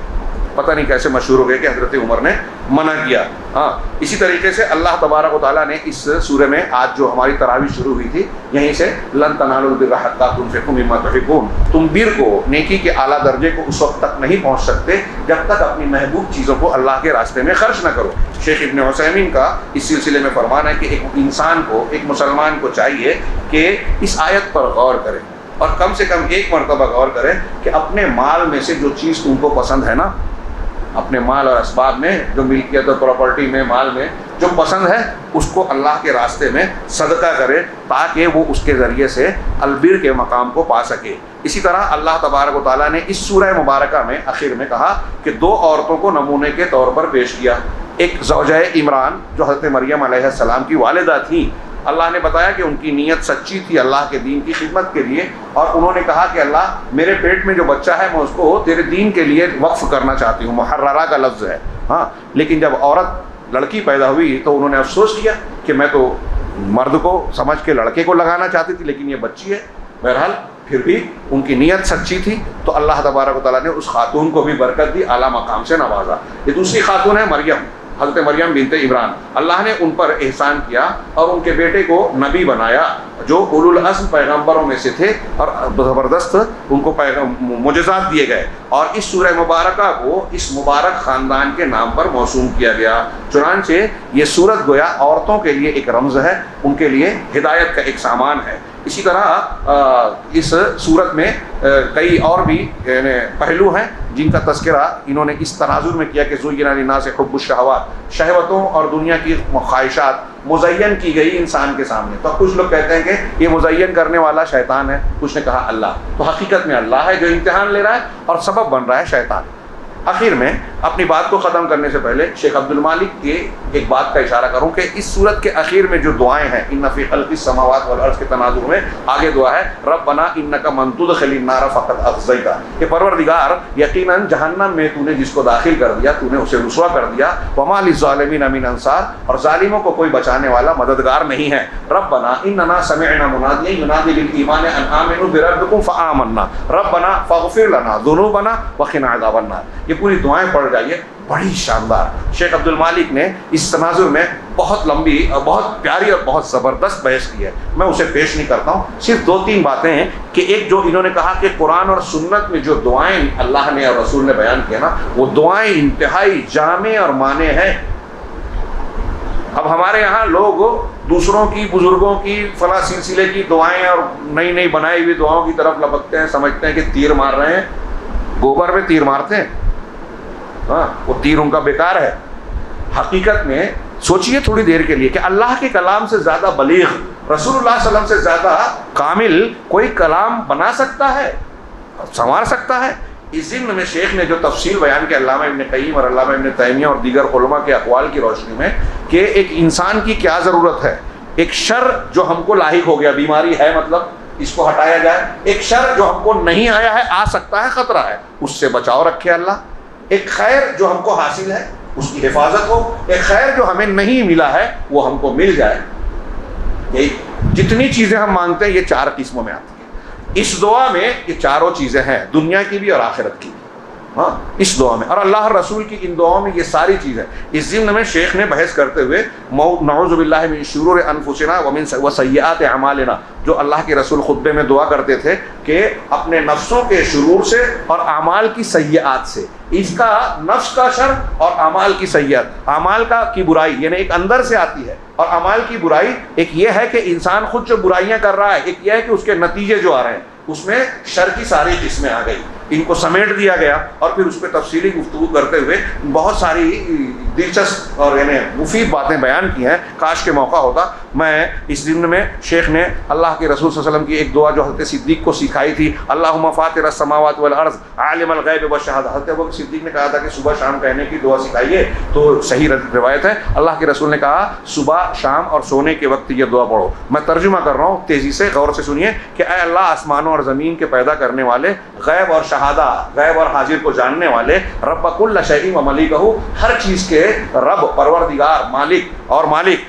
پتہ نہیں کیسے مشہور ہو گئے کہ حضرت عمر نے منع کیا. ہاں, اسی طریقے سے اللہ تبارک و تعالیٰ نے اس سورہ میں آج جو ہماری تراویح شروع ہوئی تھی یہیں سے لن تنالوا البر حتی تنفقوا مما تحبون, تم بر کو, نیکی کے اعلیٰ درجے کو اس وقت تک نہیں پہنچ سکتے جب تک اپنی محبوب چیزوں کو اللہ کے راستے میں خرچ نہ کرو. شیخ ابن عثیمین کا اس سلسلے میں فرمان ہے کہ ایک انسان کو, ایک مسلمان کو چاہیے کہ اس آیت پر غور کرے اور کم سے کم ایک مرتبہ غور کرے کہ اپنے مال میں سے جو چیز تم کو پسند ہے نا, اپنے مال اور اسباب میں جو ملکیت اور پراپرٹی میں, مال میں جو پسند ہے اس کو اللہ کے راستے میں صدقہ کرے تاکہ وہ اس کے ذریعے سے البر کے مقام کو پا سکے. اسی طرح اللہ تبارک و تعالیٰ نے اس سورہ مبارکہ میں آخر میں کہا کہ دو عورتوں کو نمونے کے طور پر پیش کیا. ایک زوجہ عمران جو حضرت مریم علیہ السلام کی والدہ تھیں, اللہ نے بتایا کہ ان کی نیت سچی تھی اللہ کے دین کی خدمت کے لیے, اور انہوں نے کہا کہ اللہ میرے پیٹ میں جو بچہ ہے میں اس کو تیرے دین کے لیے وقف کرنا چاہتی ہوں. محررہ کا لفظ ہے. ہاں, لیکن جب عورت لڑکی پیدا ہوئی تو انہوں نے افسوس کیا کہ میں تو مرد کو سمجھ کے لڑکے کو لگانا چاہتی تھی لیکن یہ بچی ہے. بہرحال پھر بھی ان کی نیت سچی تھی تو اللہ تبارک و تعالیٰ نے اس خاتون کو بھی برکت دی, اعلیٰ مقام سے نوازا. یہ دوسری خاتون ہے مریم, حضرت مریم بنت عمران. اللہ نے ان پر احسان کیا اور ان کے بیٹے کو نبی بنایا جو اولو العزم پیغمبروں میں سے تھے, اور زبردست ان کو معجزات دیے گئے. اور اس سورہ مبارکہ کو اس مبارک خاندان کے نام پر موسوم کیا گیا. چنانچہ یہ سورت گویا عورتوں کے لیے ایک رمز ہے, ان کے لیے ہدایت کا ایک سامان ہے. اسی طرح اس صورت میں کئی اور بھی پہلو ہیں جن کا تذکرہ انہوں نے اس تناظر میں کیا کہ زُیِّنَ لِلنَّاسِ حُبُّ الشَّهَوَاتِ, شہوتوں اور دنیا کی خواہشات مزین کی گئی انسان کے سامنے. تو کچھ لوگ کہتے ہیں کہ یہ مزین کرنے والا شیطان ہے, کچھ نے کہا اللہ. تو حقیقت میں اللہ ہے جو امتحان لے رہا ہے اور سبب بن رہا ہے شیطان. آخر میں اپنی بات کو ختم کرنے سے پہلے شیخ عبد المالک کے ایک بات کا اشارہ کروں کہ اس صورت کے اخیر میں جو دعائیں ہیں, ان فی خلق السماوات والارض کے تناظر میں آگے دعا ہے ربنا انک من تدخل النار فقد اخزیتہ, کہ پروردگار یقیناً جہنم میں تو نے جس کو داخل کر دیا تو نے اسے رسوا کر دیا. وما للظالمین من انصار, اور ظالموں کو کوئی بچانے والا مددگار نہیں ہے. ربنا اننا سمعنا منادیا ینادی للایمان ان آمنوا بربکم فآمنا ربنا فاغفر لنا ذنوبنا وقنا عذاب النار. یہ پوری دعائیں پڑھ جائیے, بڑی شاندار. شیخ عبد المالک نے اس تناظر میں بہت لمبی اور بہت پیاری اور بہت زبردست بحث کی ہے, میں اسے پیش نہیں کرتا ہوں. صرف دو تین باتیں ہیں کہ ایک جو انہوں نے کہا کہ قرآن اور سنت میں جو دعائیں اللہ نے اور رسول نے بیان کیا نا, وہ دعائیں انتہائی جامع اور معنی ہیں. اب ہمارے یہاں لوگ دوسروں کی, بزرگوں کی, فلاں سلسلے کی دعائیں اور نئی نئی بنائی ہوئی دعاؤں کی طرف لپکتے ہیں, سمجھتے ہیں کہ تیر مار رہے ہیں, گوبر میں تیر مارتے ہیں. ہاں, وہ تیر ان کا بیکار ہے. حقیقت میں سوچئے تھوڑی دیر کے لیے کہ اللہ کے کلام سے زیادہ بلیغ, رسول اللہ صلی اللہ علیہ وسلم سے زیادہ کامل کوئی کلام بنا سکتا ہے, سنوار سکتا ہے؟ اس ضمن میں شیخ نے جو تفصیل بیان کی علامہ ابن قیم اور علامہ ابن تیمیہ اور دیگر علماء کے اقوال کی روشنی میں کہ ایک انسان کی کیا ضرورت ہے. ایک شر جو ہم کو لاحق ہو گیا, بیماری ہے مطلب اس کو ہٹایا جائے. ایک شر جو ہم کو نہیں آیا ہے, آ سکتا ہے, خطرہ ہے, اس سے بچاؤ رکھے اللہ. ایک خیر جو ہم کو حاصل ہے اس کی حفاظت ہو. ایک خیر جو ہمیں نہیں ملا ہے وہ ہم کو مل جائے. یہی جتنی چیزیں ہم مانگتے ہیں یہ چار قسموں میں آتی ہیں. اس دعا میں یہ چاروں چیزیں ہیں, دنیا کی بھی اور آخرت کی بھی. ہاں, اس دعا میں, اور اللہ رسول کی ان دعاؤں میں یہ ساری چیزیں. اس ضمن میں شیخ نے بحث کرتے ہوئے نعوذ باللہ من شرور انفسنا وسیئات اعمالنا, جو اللہ کے رسول خطبے میں دعا کرتے تھے کہ اپنے نفسوں کے شرور سے اور اعمال کی سیئات سے. اس کا نفس کا شر اور اعمال کی سیئات, اعمال کی برائی یعنی ایک اندر سے آتی ہے, اور اعمال کی برائی ایک یہ ہے کہ انسان خود جو برائیاں کر رہا ہے, ایک یہ ہے کہ اس کے نتیجے جو آ رہے ہیں. اس میں شر کی ساری قسمیں آ گئی, ان کو سمیٹ دیا گیا اور پھر اس پہ تفصیلی گفتگو کرتے ہوئے بہت ساری دلچسپ اور یعنی مفید باتیں بیان کی ہیں. کاش کے موقع ہوتا. میں اس ضمن میں شیخ نے اللہ کے رسول صلی اللہ علیہ وسلم کی ایک دعا جو حضرت صدیق کو سکھائی تھی, اللہم فاطر السماوات والارض عالم الغیب والشہادہ, حضرت ابوبکر صدیق نے کہا تھا کہ صبح شام کہنے کی دعا سکھائیے, تو صحیح روایت ہے. اللہ کے رسول نے کہا صبح شام اور سونے کے وقت یہ دعا پڑھو. میں ترجمہ کر رہا ہوں, تیزی سے غور سے سنیے کہ اے اللہ آسمانوں اور زمین کے پیدا کرنے والے, غیب اور شہادہ, غیب اور حاضر کو جاننے والے, رب کل شیء و ملیکہ, ہر چیز کے رب, پروردگار, مالک اور مالک,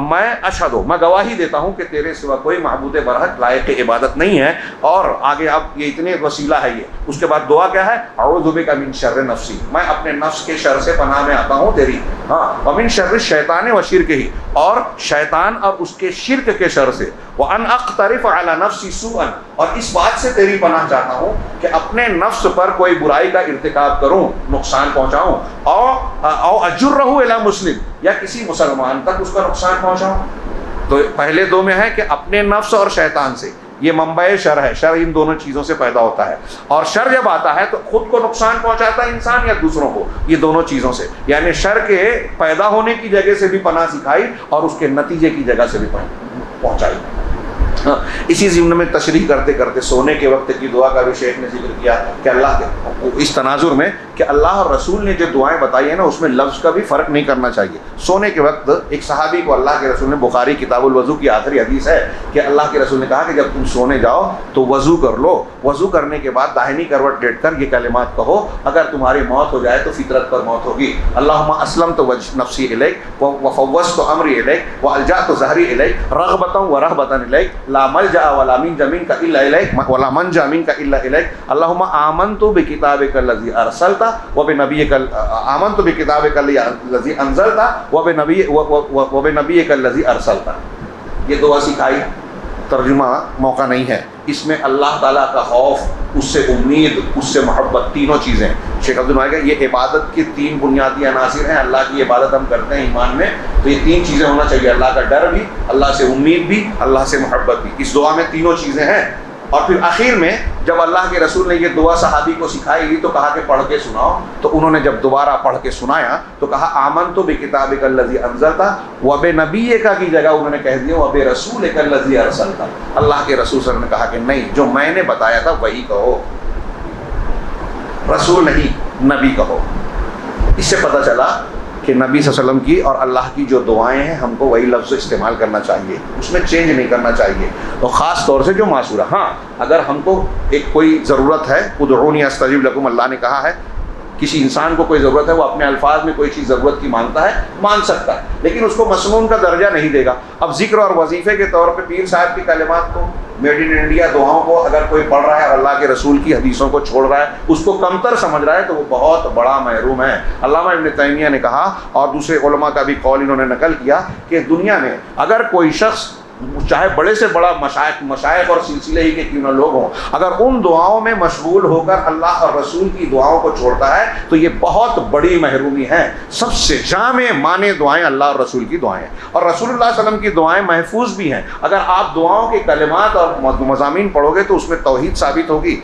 میں اشہد, میں گواہی دیتا ہوں کہ تیرے سوا کوئی معبود برحق لائق عبادت نہیں ہے. اور آگے اب یہ اتنے وسیلہ ہے یہ. اس کے بعد دعا کیا ہے؟ اعوذ بک من شر نفسی, میں اپنے نفس کے شر سے پناہ میں آتا ہوں تیری, ومن شر الشیطان و شرکہ, اور شیطان اور اس کے شرک کے شر سے, وان اقترف علی نفسی سوءا, اور اس بات سے تیری پناہ چاہتا ہوں کہ اپنے نفس پر کوئی برائی کا ارتکاب کروں, نقصان پہنچاؤں, او اجرہ الی مسلم, یا کسی مسلمان تک اس کا نقصان پہنچاؤں. تو پہلے دو میں ہے کہ اپنے نفس اور شیطان سے, یہ منبع شر ہے. شر ان دونوں چیزوں سے پیدا ہوتا ہے, اور شر جب آتا ہے تو خود کو نقصان پہنچاتا ہے انسان یا دوسروں کو, یہ دونوں چیزوں سے. یعنی شر کے پیدا ہونے کی جگہ سے بھی پناہ سکھائی اور اس کے نتیجے کی جگہ سے بھی پہنچائی. اسی ضمن میں تشریح کرتے کرتے سونے کے وقت کی دعا کا بھی شیخ نے ذکر کیا کہ اللہ کے اس تناظر میں کہ اللہ اور رسول نے جو دعائیں بتائی ہیں نا, اس میں لفظ کا بھی فرق نہیں کرنا چاہیے. سونے کے وقت ایک صحابی کو اللہ کے رسول نے, بخاری کتاب الوضو کی آخری حدیث ہے کہ اللہ کے رسول نے کہا کہ جب تم سونے جاؤ تو وضو کر لو, وضو کرنے کے بعد داہنی کروٹ لیٹ کر یہ کلمات کہو, اگر تمہاری موت ہو جائے تو فطرت پر موت ہوگی. اللہم اسلمت نفسی الیک وفوضت امری الیک والجأت ظہری الیک رغبتا ورہبتا الیک, لا ملجأ ولا منجا منک الا الیک ولا منجا منک الا الیک. اللہم آمنت بکتابک الذی ارسلت وبنبیک, آمنت بکتابک الذی انزلت وبنبیک الذی ارسلت. یہ دعا سکھائی. ترجمہ موقع نہیں ہے. اس میں اللہ تعالیٰ کا خوف, اس سے امید, اس سے محبت, تینوں چیزیں. شیخ عبد الوہاب کہ یہ عبادت کے تین بنیادی عناصر ہیں. اللہ کی عبادت ہم کرتے ہیں ایمان میں, تو یہ تین چیزیں ہونا چاہیے, اللہ کا ڈر بھی, اللہ سے امید بھی, اللہ سے محبت بھی. اس دعا میں تینوں چیزیں ہیں. اور پھر آخر میں جب اللہ کے رسول نے یہ دعا صحابی کو سکھائی تو کہا کہ پڑھ کے سناؤ. تو انہوں نے جب دوبارہ پڑھ کے سنایا تو کہا آمنت بکتابک الذی انزلت وبنبیک کی جگہ انہوں نے کہہ دیا وبرسولک الذی ارسلت. اللہ کے رسول صلی اللہ علیہ وسلم نے کہا کہ نہیں, جو میں نے بتایا تھا وہی کہو, رسول نہیں نبی کہو. اس سے پتہ چلا کہ نبی صلی اللہ علیہ وسلم کی اور اللہ کی جو دعائیں ہیں ہم کو وہی لفظ استعمال کرنا چاہیے, اس میں چینج نہیں کرنا چاہیے. اور خاص طور سے جو معصورہ, ہاں اگر ہم کو ایک کوئی ضرورت ہے, ادعونی استجب لکم, اللہ نے کہا ہے, کسی انسان کو کوئی ضرورت ہے, وہ اپنے الفاظ میں کوئی چیز ضرورت کی مانگتا ہے, مان سکتا ہے, لیکن اس کو مسنون کا درجہ نہیں دے گا. اب ذکر اور وظیفے کے طور پہ پیر صاحب کی کلمات کو, میڈ ان انڈیا دعاؤں کو اگر کوئی پڑھ رہا ہے اور اللہ کے رسول کی حدیثوں کو چھوڑ رہا ہے, اس کو کمتر سمجھ رہا ہے, تو وہ بہت بڑا محروم ہے. علامہ ابن تیمیہ نے کہا, اور دوسرے علماء کا بھی قول انہوں نے نقل کیا, کہ دنیا میں اگر کوئی شخص چاہے بڑے سے بڑا مشائخ اور سلسلے ہی کے کیوں نہ لوگ ہوں, اگر ان دعاؤں میں مشغول ہو کر اللہ اور رسول کی دعاؤں کو چھوڑتا ہے تو یہ بہت بڑی محرومی ہے. سب سے جامع معنی دعائیں اللہ اور رسول کی دعائیں, اور رسول اللہ صلی اللہ علیہ وسلم کی دعائیں محفوظ بھی ہیں. اگر آپ دعاؤں کے کلمات اور مضامین پڑھو گے تو اس میں توحید ثابت ہوگی,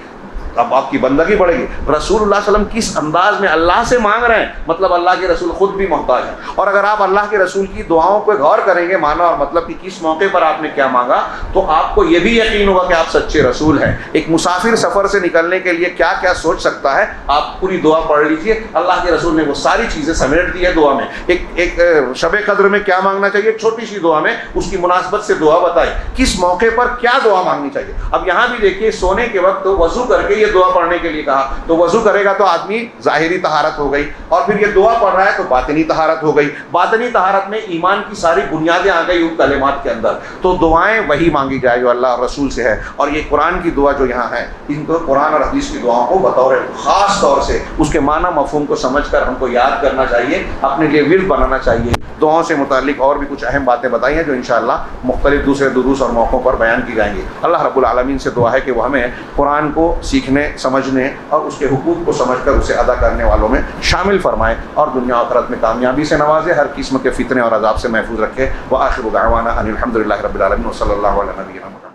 اب آپ کی بندگی بڑھے گی. رسول اللہ صلی اللہ علیہ وسلم کس انداز میں اللہ سے مانگ رہے ہیں, مطلب اللہ کے رسول خود بھی محتاج ہیں. اور اگر آپ اللہ کے رسول کی دعاؤں کو غور کریں گے, مانا اور مطلب کہ کس موقع پر آپ نے کیا مانگا, تو آپ کو یہ بھی یقین ہوگا کہ آپ سچے رسول ہیں. ایک مسافر سفر سے نکلنے کے لیے کیا کیا سوچ سکتا ہے, آپ پوری دعا پڑھ لیجئے, اللہ کے رسول نے وہ ساری چیزیں سمیٹ دی ہے دعا میں. ایک شب قدر میں کیا مانگنا چاہیے, چھوٹی سی دعا میں اس کی مناسبت سے دعا بتائی, کس موقع پر کیا دعا مانگنی چاہیے. اب یہاں بھی دیکھیے, سونے کے وقت وضو کر کے دعا پڑھنے کے لیے کہا, تو وضو کرے گا تو آدمی ظاہری طہارت ہو گئی, اور پھر یہ دعا پڑھ رہا ہے تو باطنی طہارت ہو گئی. باطنی طہارت میں ایمان کی ساری بنیادیں آ گئی ان کلمات کے اندر. تو دعائیں وہی مانگی جائے جو اللہ اور رسول سے ہے. اور یہ قرآن کی دعا جو یہاں ہے, ان کو قرآن اور حدیث کی دعاؤں کو بطور خاص طور سے اس کے معنی مفہوم کو سمجھ کر ہم کو یاد کرنا چاہیے, اپنے لیے ورد بنانا چاہیے. دعاؤں سے متعلق اور بھی کچھ اہم باتیں بتائی ہیں جو انشاءاللہ مختلف دوسرے دروس اور موقعوں پر بیان کی جائیں گی. اللہ رب العالمین سے دعا ہے کہ وہ ہمیں قرآن کو سیکھنے, سمجھنے اور اس کے حقوق کو سمجھ کر اسے ادا کرنے والوں میں شامل فرمائے, اور دنیا و آخرت میں کامیابی سے نوازے, ہر قسم کے فتنے اور عذاب سے محفوظ رکھے. وآخر دعوانا ان الحمد للہ رب العالمین وصلی اللہ علیہ نبینا محمد.